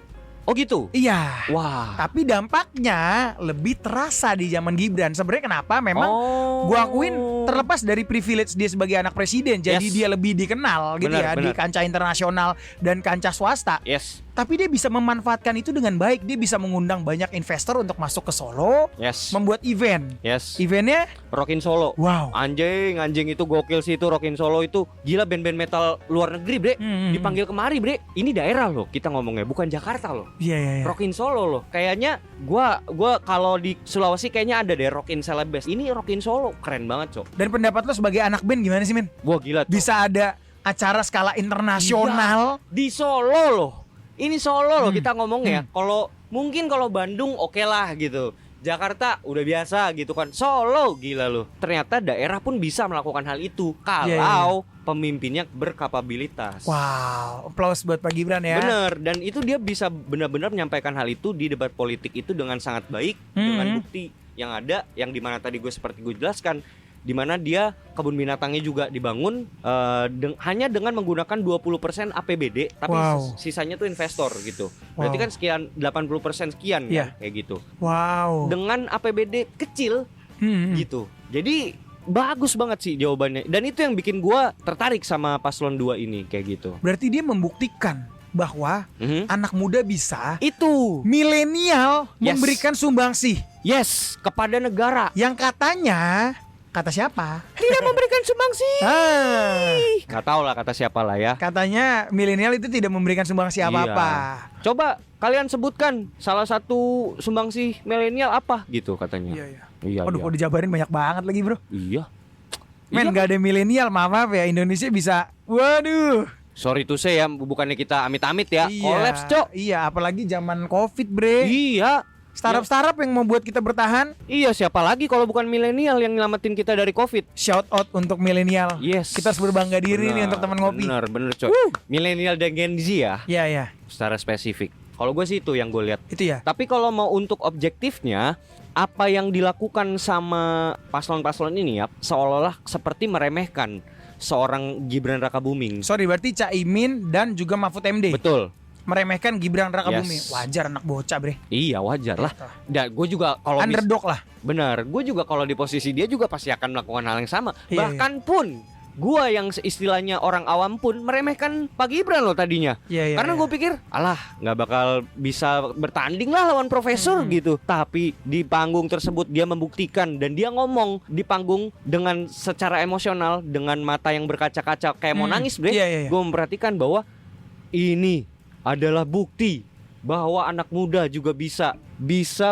Oh gitu. Iya. Wah. Tapi dampaknya lebih terasa di zaman Gibran. Sebenarnya kenapa? Memang Oh. gua akuin terlepas dari privilege dia sebagai anak presiden, jadi Yes. dia lebih dikenal gitu Benar, ya di benar. kancah internasional dan kancah swasta. Yes. Tapi dia bisa memanfaatkan itu dengan baik. Dia bisa mengundang banyak investor untuk masuk ke Solo, Yes. membuat event. Yes. Eventnya, Rockin Solo. wow. Anjing itu gokil sih itu Rockin Solo itu. Gila band-band metal luar negeri, Bre. Dipanggil kemari, Bre. Ini daerah loh kita ngomongnya, bukan Jakarta loh. Iya, iya, iya. Rockin Solo loh. Kayaknya gua kalau di Sulawesi kayaknya ada deh Rockin Celebes. Ini Rockin Solo keren banget, Cok. Dan pendapat lo sebagai anak band gimana sih, Men? Wah, gila, Cok. Bisa ada acara skala internasional. Di Solo loh. Ini Solo loh kita ngomongnya. Kalau mungkin kalau Bandung oke lah gitu. Jakarta udah biasa gitu kan. Solo gila loh. Ternyata daerah pun bisa melakukan hal itu kalau pemimpinnya berkapabilitas. Wow, applause buat Pak Gibran ya. Bener, dan itu dia bisa benar-benar menyampaikan hal itu di debat politik itu dengan sangat baik, dengan bukti yang ada, yang dimana tadi seperti gue jelaskan, dimana dia kebun binatangnya juga dibangun hanya dengan menggunakan 20% APBD, tapi Wow. sisanya tuh investor gitu. Berarti Wow. kan sekian 80% sekian Iya. kan, kayak gitu. Wow. Dengan APBD kecil gitu. Jadi bagus banget sih jawabannya. Dan itu yang bikin gua tertarik sama paslon 2 ini kayak gitu. Berarti dia membuktikan bahwa anak muda bisa, Itu. milenial Yes. memberikan sumbangsih Yes, kepada negara. yang katanya, kata siapa? Tidak memberikan sumbangsi. Ah, Nggak tahu lah kata siapa lah ya. katanya milenial itu tidak memberikan sumbangsih apa-apa. Coba kalian sebutkan salah satu sumbangsi milenial apa gitu katanya. Iya. Iya. Waduh, kok dijabarin banyak banget lagi, Bro. Iya. Men, Iya. gak ada milenial, maaf ya, Indonesia bisa. Waduh. Sorry to say ya, bukannya kita amit-amit ya. Kolaps, Cok. Iya, apalagi zaman Covid, Bre. Iya. Startup-startup yang membuat kita bertahan. Iya, siapa lagi kalau bukan milenial yang nyelamatin kita dari Covid? Shout out untuk milenial. Yes. Kita harus berbangga diri nih untuk teman ngopi. Bener, Cok. Milenial dan Gen Z ya, Iya, iya. secara spesifik. Kalau gue sih itu yang gue lihat. Itu ya. Tapi kalau mau untuk objektifnya, apa yang dilakukan sama paslon-paslon ini ya seolah-olah seperti meremehkan seorang Gibran Rakabuming. Sorry, berarti Caimin dan juga Mahfud MD Betul. meremehkan Gibran Rakabuming. Yes. Wajar anak bocah, Bre. Iya, wajar lah. Dan gue juga kalau Underdog lah. benar, gue juga kalau di posisi dia juga pasti akan melakukan hal yang sama. Iya, Bahkan pun gue yang istilahnya orang awam pun meremehkan Pak Gibran loh tadinya. Iya, iya. Karena gue pikir, alah nggak bakal bisa bertanding lah lawan profesor gitu. Tapi di panggung tersebut dia membuktikan dan dia ngomong di panggung dengan secara emosional, dengan mata yang berkaca-kaca kayak mau nangis, Bre. Iya, iya, iya. Gue memperhatikan bahwa ini adalah bukti bahwa anak muda juga bisa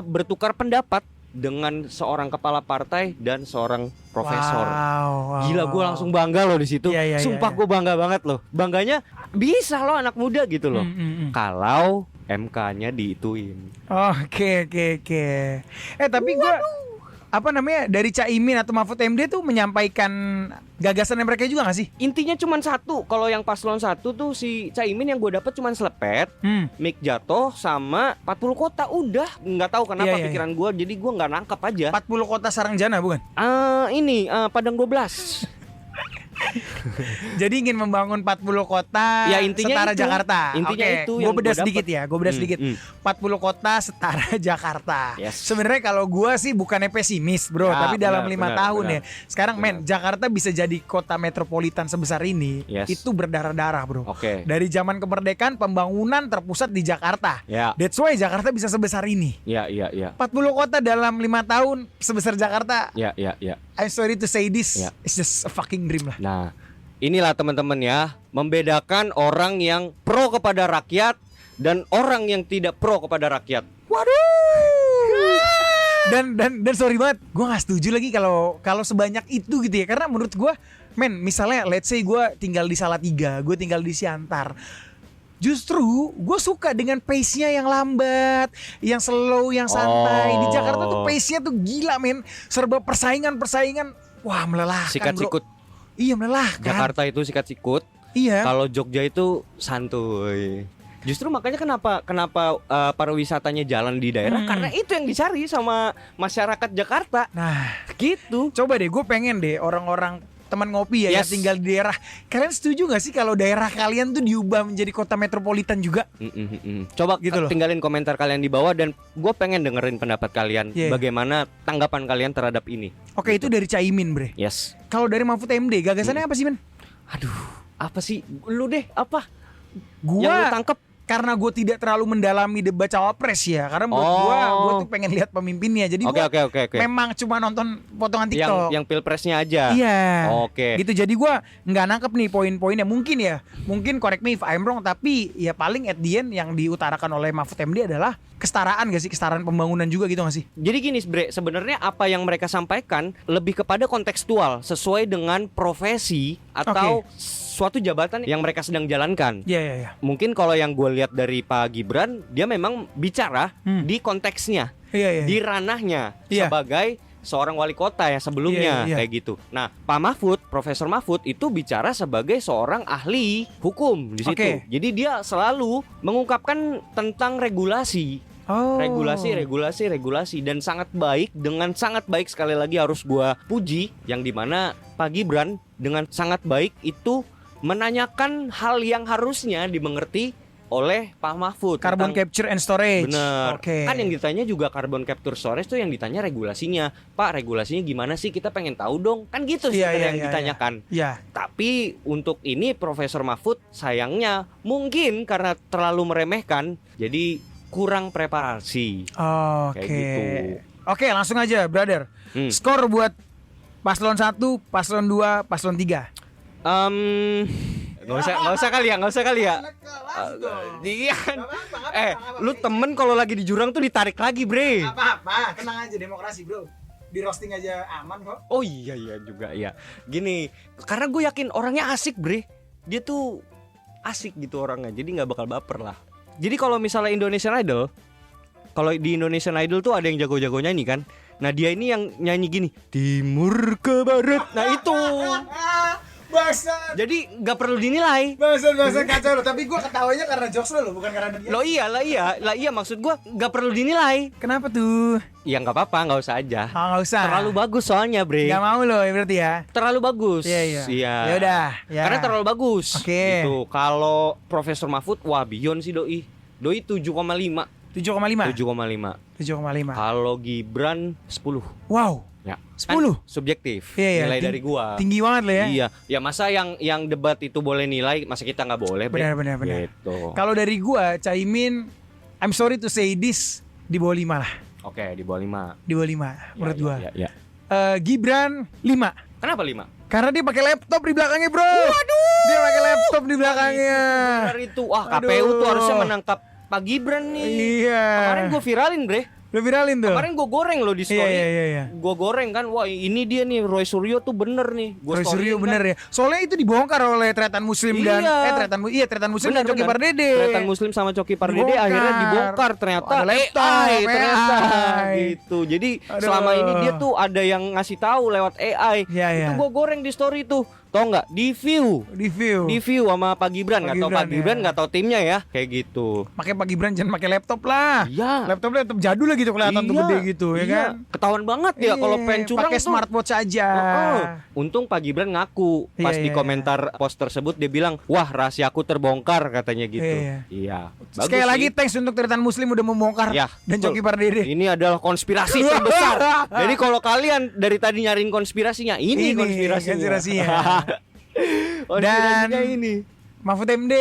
bertukar pendapat dengan seorang kepala partai dan seorang profesor. Wow, Gila, gue langsung bangga loh di situ. Iya, iya, Sumpah iya. gue bangga banget loh. Bangganya bisa loh anak muda gitu loh. Kalau MK-nya diituin. Oke. Tapi gue dari Caimin atau Mahfud MD tuh menyampaikan gagasan mereka juga gak sih? Intinya cuma satu. Kalau yang paslon 1 tuh si Caimin yang gue dapet cuma selepet, mic jatuh sama 40 kota. Udah nggak tahu kenapa Iya, iya, pikiran gue. Jadi gue nggak nangkap aja. 40 kota Sarangjana bukan? Padang 12. Jadi ingin membangun 40 kota Ya, intinya setara itu. Jakarta. Intinya itu Gue yang beda gua sedikit dapet. ya, gue beda sedikit. 40 kota setara Jakarta. Yes. Sebenarnya kalau gue sih bukannya pesimis, Bro, Ya, tapi dalam benar, 5 tahun benar. ya. Sekarang men, Jakarta bisa jadi kota metropolitan sebesar ini. Yes. Itu berdarah-darah, Bro. Oke. Dari zaman kemerdekaan pembangunan terpusat di Jakarta. Ya. That's why Jakarta bisa sebesar ini. Ya. 40 kota dalam 5 tahun sebesar Jakarta. Ya. I'm sorry to say this, Ya. it's just a fucking dream lah. Nah, inilah teman-teman ya, membedakan orang yang pro kepada rakyat dan orang yang tidak pro kepada rakyat. Dan sorry banget, gue nggak setuju lagi kalau sebanyak itu gitu ya. Karena menurut gue, misalnya let's say gue tinggal di Salatiga, gue tinggal di Siantar. Justru gue suka dengan pace-nya yang lambat, yang slow, yang santai. Di Jakarta tuh pace-nya tuh gila, serba persaingan. Wah, melelahkan, Sikat bro. sikut. Iya, melelahkan. Jakarta itu sikat sikut. Iya. Kalau Jogja itu santuy. Justru makanya kenapa pariwisatanya jalan di daerah karena itu yang dicari sama masyarakat Jakarta. Nah, Gitu. coba deh, gue pengen deh orang-orang teman ngopi ya yang Yes. tinggal di daerah. Kalian setuju gak sih kalau daerah kalian tuh diubah menjadi kota metropolitan juga? Coba Gitu loh. tinggalin komentar kalian di bawah dan gue pengen dengerin pendapat kalian. Yeah. Bagaimana tanggapan kalian terhadap ini? Oke, itu dari Caimin, Bre. Yes. Kalau dari Mahfud MD, gagasannya apa sih, Men? Aduh, apa sih? Lu deh, apa? Gua Yang lu tangkep? karena gue tidak terlalu mendalami debat cawapres ya, karena menurut gue tuh pengen lihat pemimpinnya. Jadi Oke, gue oke. memang cuma nonton potongan TikTok. Yang pilpresnya aja. Iya. Oke. Gitu, jadi gue nggak nangkep nih poin-poinnya. Mungkin correct me if I'm wrong, tapi ya paling at the end yang diutarakan oleh Mahfud MD adalah kesetaraan gak sih, kesetaraan pembangunan juga gitu gak sih? Jadi gini, Bre, sebenarnya apa yang mereka sampaikan lebih kepada kontekstual sesuai dengan profesi atau suatu jabatan yang mereka sedang jalankan. Iya. Mungkin kalau yang gue lihat dari Pak Gibran, dia memang bicara di konteksnya, Iya. di ranahnya Iya. sebagai seorang wali kota ya sebelumnya Iya. kayak gitu. Nah, Pak Mahfud, Profesor Mahfud itu bicara sebagai seorang ahli hukum di situ. Oke. Jadi dia selalu mengungkapkan tentang regulasi. Oh. Regulasi dan sangat baik, dengan sangat baik sekali lagi harus gua puji, yang dimana Pak Gibran dengan sangat baik itu menanyakan hal yang harusnya dimengerti oleh Pak Mahfud. Carbon tentang- capture and storage. Bener. Oke. Kan yang ditanya juga carbon capture storage tuh yang ditanya regulasinya. Pak, regulasinya gimana sih? Kita pengen tahu dong. Kan gitu sih Iya, yang ditanyakan. Iya. Tapi untuk ini Profesor Mahfud sayangnya mungkin karena terlalu meremehkan, jadi kurang preparasi. Oke. Kayak gitu. Oke, langsung aja, brother. Skor buat paslon 1, paslon 2, paslon 3. Nggak usah kali ya. Iya kan. Lu temen kalau lagi di jurang tuh ditarik lagi, Bre. Apa-apa, tenang aja, demokrasi, Bro. Di roasting aja aman kok. Oh iya juga ya. Gini, karena gue yakin orangnya asik, Bre. Dia tuh asik gitu orangnya. Jadi nggak bakal baper lah. Jadi kalau misalnya Indonesian Idol, kalau di Indonesian Idol tuh ada yang jago-jago nyanyi kan. Nah dia ini yang nyanyi gini, timur ke barat. Nah itu. Bangsat. Jadi nggak perlu dinilai. Bangsat kacau lo. Tapi gue ketawanya karena jokes lo, bukan karena dia. Lo iya maksud gue nggak perlu dinilai. Kenapa tuh? Ya nggak apa-apa, nggak usah aja. Nggak usah. Terlalu bagus soalnya, Bre. Nggak mau lo ya berarti ya. Terlalu bagus. Iya. Iya. Ya udah. Ya. Karena terlalu bagus. Oke. Gitu. Kalau Profesor Mahfud, wah beyond sih doi. Doi 7,5. 7,5. 7,5. Kalau Gibran 10. Wow. Ya. 10? Kan subjektif. Iya, Nilai dari gua. Tinggi banget lo ya. Iya. Ya masa yang debat itu boleh nilai, masa kita nggak boleh, Bre? Benar. Gitu. Kalau dari gua, Caimin, I'm sorry to say this, di bawah 5 lah. Oke, di bawah 5. Di bawah 5 menurut gua. Ya. Gibran 5. Kenapa 5? Karena dia pakai laptop di belakangnya, Bro. Waduh. Dia pakai laptop di belakangnya. Benar itu. Wah, KPU Aduh. tuh harusnya menangkap Pak Gibran nih. Iya. Kemarin gue viralin, Bre. Lo viralin tuh. Kemarin gue goreng loh di story. Iya. Gue goreng kan, wah ini dia nih Roy Suryo tuh bener nih. Gua Roy Suryo storyin bener kan. ya. Soalnya itu dibongkar oleh Tretan Muslim dan Iya. Tretan Muslim dan Coki Bener. Pardede. Tretan Muslim sama Coki Pardede Dibongkar. akhirnya dibongkar ternyata Ada laptop, AI ternyata AI. gitu. Jadi Aduh. selama ini dia tuh ada yang ngasih tahu lewat AI. Iya. Itu gue goreng di story tuh. Tau nggak? Di view sama Pak Gibran. Pak Nggak tahu Pak Gibran, Gibran ya. nggak tahu timnya ya. Kayak gitu. Pakai Pak Gibran jangan pakai laptop lah. Iya. Laptop jadul lah gitu kelihatan tuh gede gitu ya kan. Ketahuan banget ya kalau pengen curang pakai tuh. smartwatch aja. Untung Pak Gibran ngaku pas Iya. di komentar post tersebut dia bilang, "Wah, rahasiaku terbongkar," katanya gitu. Iya. Bagus Sekali sih. lagi thanks untuk Tretan Muslim udah membongkar Ya, dan betul. Coki Pardede. Ini adalah konspirasi terbesar. Jadi kalau kalian dari tadi nyariin konspirasinya, ini konspirasinya. Konspirasinya Dan- ini. Mahfud MD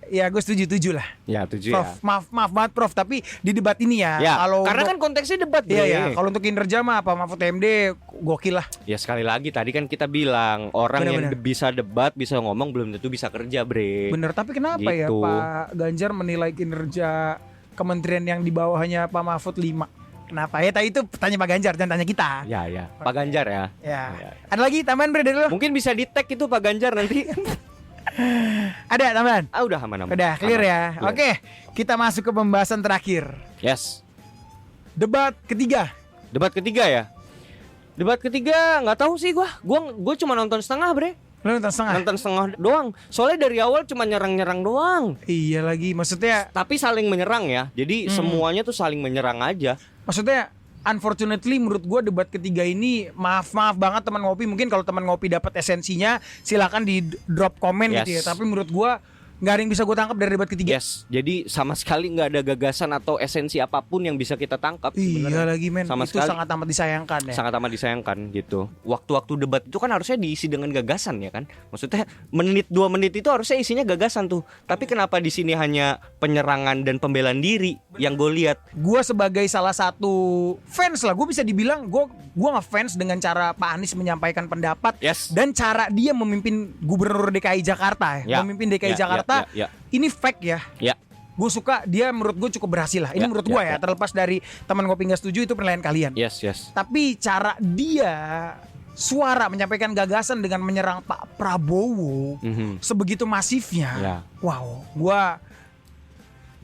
ya gue setuju 7 lah. Ya, 7 Prof, maaf banget Prof, tapi di debat ini ya, Ya, kalau karena untuk- kan konteksnya debat, iya Bre. ya, kalau untuk kinerja mah apa Mahfud MD gokil lah. Ya sekali lagi tadi kan kita bilang orang yang Bener-bener. bisa debat, bisa ngomong belum tentu bisa kerja, Bre. Bener, tapi kenapa ya Gitu. Pak Ganjar menilai kinerja kementerian yang di bawahnya Pak Mahfud 5? Kenapa? Ya tadi itu tanya Pak Ganjar, jangan tanya kita. Ya. Pak Ganjar ya. Ya. Ya. Ada lagi tambahan Bre dari lo? Mungkin bisa di-tag itu Pak Ganjar nanti. Ada tambahan? Udah aman. Udah clear Aman. ya. Clear. Oke, kita masuk ke pembahasan terakhir. Yes. Debat ketiga. Debat ketiga ya. Debat ketiga nggak tahu sih gue cuma nonton setengah, Bre. Lu nonton setengah? Nonton setengah doang. Soalnya dari awal cuma nyerang-nyerang doang. Iya lagi, maksudnya Tapi saling menyerang ya. Jadi semuanya tuh saling menyerang aja. unfortunately menurut gue debat ketiga ini maaf banget teman ngopi, mungkin kalau teman ngopi dapat esensinya silakan di drop komen gitu ya. Tapi menurut gue nggak ada yang bisa gue tangkap dari debat ketiga. Yes, jadi sama sekali nggak ada gagasan atau esensi apapun yang bisa kita tangkap. Iya lagi men, Sama itu sekali. sangat amat disayangkan ya. Sangat amat disayangkan gitu. Waktu-waktu debat itu kan harusnya diisi dengan gagasan ya kan. Maksudnya 2 menit itu harusnya isinya gagasan tuh. Tapi kenapa di sini hanya penyerangan dan pembelaan diri yang gue lihat? Gue sebagai salah satu fans lah, gue bisa dibilang gue ngefans dengan cara Pak Anies menyampaikan pendapat Yes. dan cara dia memimpin Gubernur DKI Jakarta Ya. memimpin DKI Ya, Jakarta. ya. Ini fact ya. Ya. Gue suka, dia menurut gue cukup berhasil lah. Ini Ya, menurut ya, gue ya, ya. terlepas dari teman ngopi nggak setuju itu penilaian kalian. Yes. Tapi cara dia suara menyampaikan gagasan dengan menyerang Pak Prabowo sebegitu masifnya. Ya. Wow,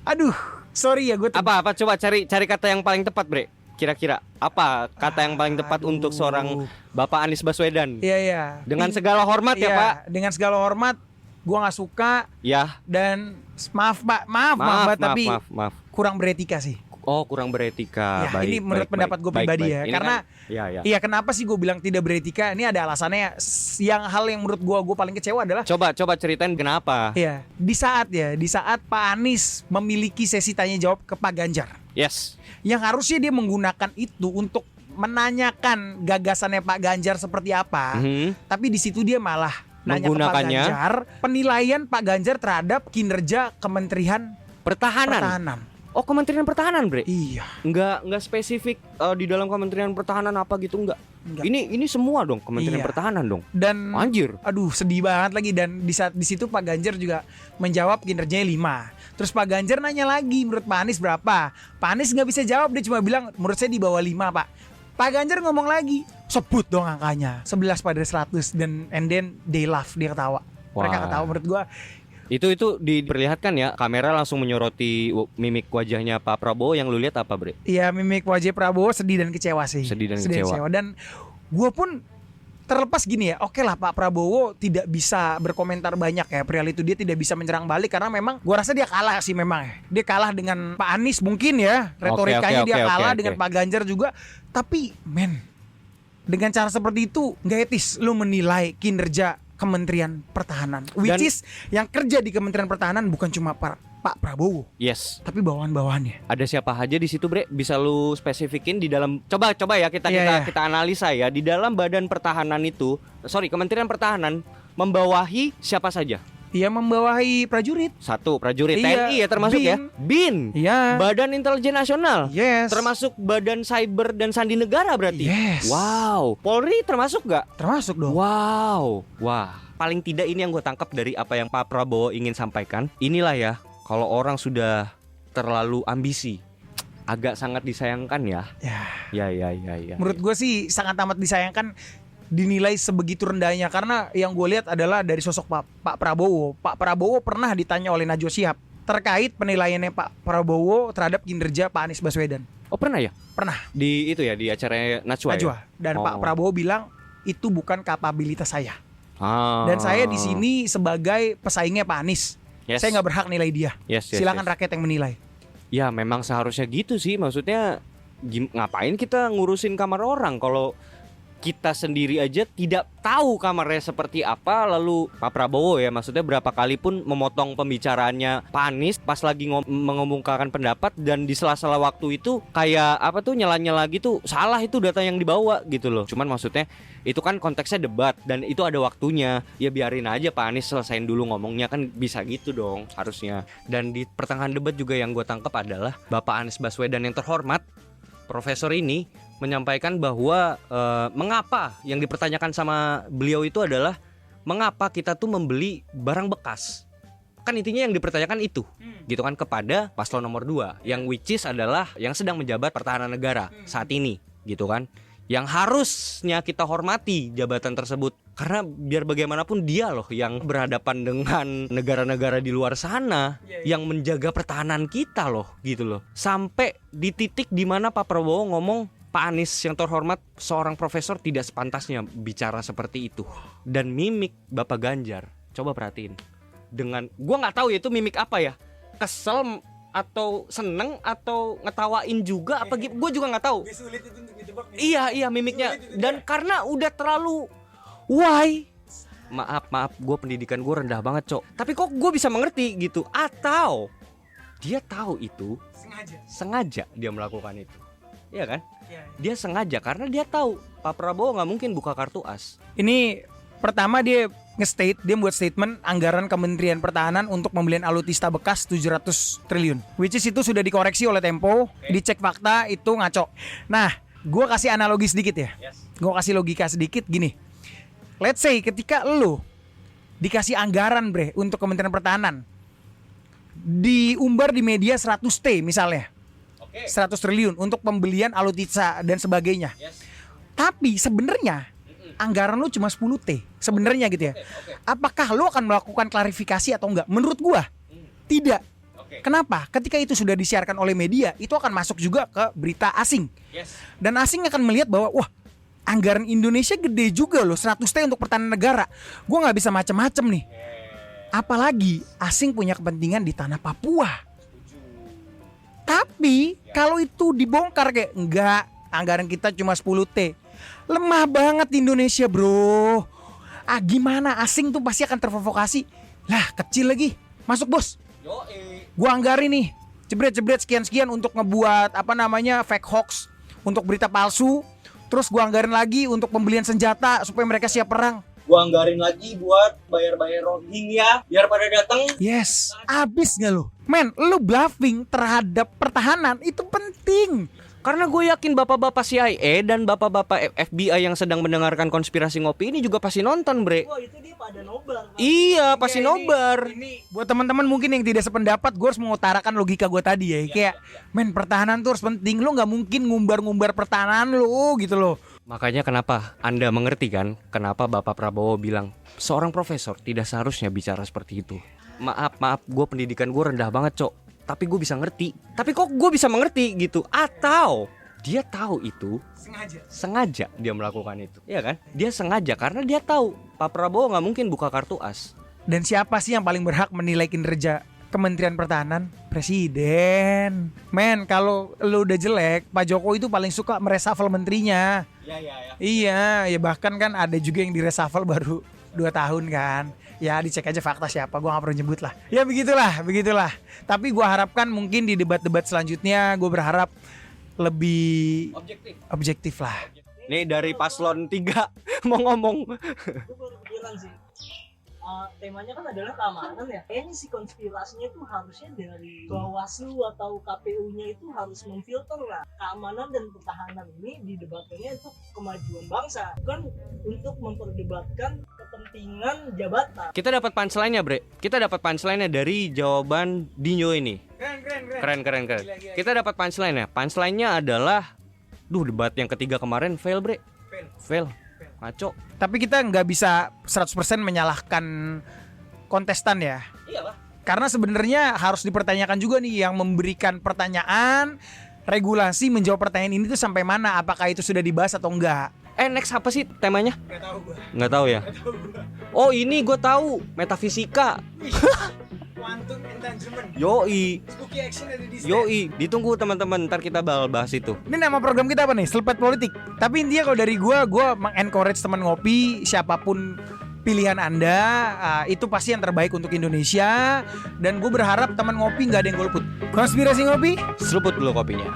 aduh, sorry ya gue. Apa coba cari kata yang paling tepat, Bre. Kira-kira apa kata yang paling tepat untuk seorang Bapak Anies Baswedan? Iya. Dengan segala hormat ya, Iya, Pak. dengan segala hormat, gue nggak suka Ya. dan maaf Pak, maaf, tapi maaf. kurang beretika sih. Oh, kurang beretika. Ya, Baik, ini menurut baik, pendapat baik, gue baik, pribadi baik. ya. Ini Karena kan, iya, kenapa sih gue bilang tidak beretika? Ini ada alasannya. Yang hal yang menurut gue paling kecewa adalah Coba ceritain kenapa. iya, di saat Pak Anies memiliki sesi tanya jawab ke Pak Ganjar. Yes. Yang harusnya dia menggunakan itu untuk menanyakan gagasannya Pak Ganjar seperti apa. Tapi di situ dia malah nanya ke Pak Menggunakannya Ganjar penilaian Pak Ganjar terhadap kinerja Kementerian Pertahanan. Pertahanan. Oh, Kementerian Pertahanan, Bre. Iya. Enggak spesifik di dalam Kementerian Pertahanan apa gitu enggak. Enggak. Ini semua dong Kementerian Iya. Pertahanan dong. Dan Anjir. aduh sedih banget lagi, dan di situ Pak Ganjar juga menjawab kinerjanya 5. Terus Pak Ganjar nanya lagi menurut Pak Anies berapa. Pak Anies nggak bisa jawab, dia cuma bilang menurut saya di bawah 5 Pak. Pak Ganjar ngomong lagi, sebut dong angkanya 11 pada 100 dan and then they laugh, dia ketawa. Mereka Wah. ketawa, menurut gua Itu diperlihatkan ya, kamera langsung menyoroti mimik wajahnya Pak Prabowo. Yang lu lihat apa, Bre? ya mimik wajah Prabowo sedih dan kecewa sih. Sedih dan kecewa. Dan gua pun terlepas gini ya, oke lah Pak Prabowo tidak bisa berkomentar banyak ya perihal itu, dia tidak bisa menyerang balik karena memang gua rasa dia kalah sih memang. Dia kalah dengan Pak Anies mungkin ya, retorikanya dia kalah dengan Pak Ganjar juga. Tapi men, dengan cara seperti itu nggak etis lu menilai kinerja Kementerian Pertahanan, which is yang kerja di Kementerian Pertahanan bukan cuma Pak Prabowo, Yes. tapi bawahan-bawahannya. Ada siapa aja di situ, Bre? Bisa lu spesifikin di dalam coba ya kita analisa ya, di dalam Badan Pertahanan itu, Kementerian Pertahanan membawahi siapa saja? Ia membawahi prajurit. 1 prajurit Iya, TNI ya termasuk BIN. ya. BIN. Iya. Badan Intelijen Nasional. Yes. Termasuk Badan Cyber dan Sandi Negara berarti. Yes. Wow. Polri termasuk gak? Termasuk dong. Wow. Wah. Paling tidak ini yang gue tangkap dari apa yang Pak Prabowo ingin sampaikan. Inilah ya, kalau orang sudah terlalu ambisi, agak sangat disayangkan ya. Ya. Menurut gue sih sangat amat disayangkan dinilai sebegitu rendahnya, karena yang gue lihat adalah dari sosok Pak Prabowo. Pak Prabowo pernah ditanya oleh Najwa Shihab terkait penilaiannya Pak Prabowo terhadap kinerja Pak Anies Baswedan. Oh, pernah ya? Pernah. Di itu ya, di acara Najwa. Najwa. Ya? Dan Pak Prabowo bilang itu bukan kapabilitas saya. Dan saya di sini sebagai pesaingnya Pak Anies. Yes. Saya nggak berhak nilai dia. Silakan rakyat yang menilai. Ya memang seharusnya gitu sih. Maksudnya ngapain kita ngurusin kamar orang kalau kita sendiri aja tidak tahu kamarnya seperti apa. Lalu Pak Prabowo ya, maksudnya berapa kali pun memotong pembicaraannya Pak Anies pas lagi mengumumkakan pendapat, dan di sela-sela waktu itu kayak apa tuh nyela-nyela gitu, salah itu data yang dibawa gitu loh. Cuman maksudnya itu kan konteksnya debat dan itu ada waktunya. Ya biarin aja Pak Anies selesain dulu ngomongnya, kan bisa gitu dong harusnya. Dan di pertengahan debat juga yang gue tangkap adalah Bapak Anies Baswedan yang terhormat, Profesor ini menyampaikan bahwa mengapa yang dipertanyakan sama beliau itu adalah mengapa kita tuh membeli barang bekas. Kan intinya yang dipertanyakan itu gitu kan, kepada paslon nomor 2 yang which is adalah yang sedang menjabat pertahanan negara saat ini gitu kan, yang harusnya kita hormati jabatan tersebut. Karena biar bagaimanapun dia loh yang berhadapan dengan negara-negara di luar sana, yang menjaga pertahanan kita loh gitu loh. Sampai di titik dimana Pak Prabowo ngomong Pak Anies yang terhormat, seorang profesor tidak sepantasnya bicara seperti itu. Dan mimik Bapak Ganjar, coba perhatiin. Dengan, gua nggak tahu ya itu mimik apa ya, kesel atau seneng atau ngetawain juga apa gitu, gue juga nggak tahu. Iya mimiknya. Dan karena udah terlalu why, maaf gue pendidikan gue rendah banget cok, tapi kok gue bisa mengerti gitu. Atau dia tahu itu sengaja dia melakukan itu, iya kan? Dia sengaja karena dia tahu Pak Prabowo nggak mungkin buka kartu as. Ini pertama dia dia buat statement anggaran Kementerian Pertahanan untuk pembelian alutsista bekas 700 triliun. Which is itu sudah dikoreksi oleh Tempo, dicek fakta itu ngaco. Nah, gue kasih analogi sedikit ya. Gue kasih logika sedikit gini. Let's say ketika lu dikasih anggaran bre untuk Kementerian Pertahanan, diumbar di media 100T misalnya, 100 triliun untuk pembelian alutsista dan sebagainya. Tapi sebenarnya anggaran lu cuma 10T sebenarnya gitu ya. Apakah lu akan melakukan klarifikasi atau enggak? Menurut gua tidak. Kenapa? Ketika itu sudah disiarkan oleh media, itu akan masuk juga ke berita asing. Dan asing akan melihat bahwa wah, anggaran Indonesia gede juga loh, 100T untuk pertahanan negara. Gua nggak bisa macam-macam nih. Apalagi asing punya kepentingan di tanah Papua. Tapi kalau itu dibongkar kayak enggak, anggaran kita cuma 10T. Lemah banget Indonesia bro. Gimana asing tuh pasti akan terprovokasi. Lah kecil lagi. Masuk bos. Gua anggarin nih jebret sekian untuk ngebuat fake hoax, untuk berita palsu. Terus gua anggarin lagi untuk pembelian senjata supaya mereka siap perang. Gua anggarin lagi buat bayar Rohingya biar pada datang. Yes. Abis gak lu? Men, lu bluffing terhadap pertahanan itu penting. Karena gue yakin bapak-bapak CIA dan bapak-bapak FBI yang sedang mendengarkan konspirasi ngopi ini juga pasti nonton, bre. Wah, itu dia pada nobar. Iya, pasti nobar. Ini buat teman-teman mungkin yang tidak sependapat, gue harus mengutarakan logika gue tadi ya. Kayak, men pertahanan tuh harus penting. Lu nggak mungkin ngumbar-ngumbar pertahanan lu gitu loh. Makanya kenapa Anda mengerti kan kenapa Bapak Prabowo bilang seorang profesor tidak seharusnya bicara seperti itu. Maaf, gue pendidikan gue rendah banget, cok. Tapi gue bisa ngerti. Tapi kok gue bisa mengerti gitu? Atau dia tahu itu sengaja dia melakukan itu, ya kan? Dia sengaja karena dia tahu Pak Prabowo nggak mungkin buka kartu as. Dan siapa sih yang paling berhak menilai kinerja Kementerian Pertahanan? Presiden. Men, kalau lu udah jelek, Pak Jokowi itu paling suka mereshuffle menterinya. Iya, ya bahkan kan ada juga yang direshuffle baru 2 tahun kan. Ya dicek aja fakta siapa, gue gak perlu nyebut lah. Ya begitulah. Tapi gue harapkan mungkin di debat-debat selanjutnya gue berharap lebih objektif lah. Nih dari paslon 3 mau ngomong. Gue baru kepikiran sih. Temanya kan adalah keamanan ya. Kayaknya si konspirasinya itu harusnya dari Bawaslu atau KPU-nya itu harus memfilter lah. Keamanan dan pertahanan ini didebatkannya untuk kemajuan bangsa, bukan untuk memperdebatkan kepentingan jabatan. Kita dapat punchline-nya, bre. Kita dapat punchline-nya dari jawaban Dinyo ini. Keren. Gila. Kita dapat punchline-nya. Punchline-nya adalah debat yang ketiga kemarin fail, bre. Fail. Ngaco. Tapi kita nggak bisa 100% menyalahkan kontestan ya. Iyalah. Karena sebenarnya harus dipertanyakan juga nih yang memberikan pertanyaan, regulasi menjawab pertanyaan ini tuh sampai mana, apakah itu sudah dibahas atau enggak. Next apa sih temanya? Nggak tahu ya. Oh ini gue tahu, metafisika. Quantum entanglement. Yoi. Spooky action ada di Yoi, ditunggu teman-teman, ntar kita bahas itu. Ini nama program kita apa nih? Selepet Politik. Tapi intinya kalau dari gue meng-encourage teman ngopi, siapapun pilihan Anda, itu pasti yang terbaik untuk Indonesia. Dan gue berharap teman ngopi nggak ada yang golput. Konspirasi ngopi, Seruput dulu kopinya.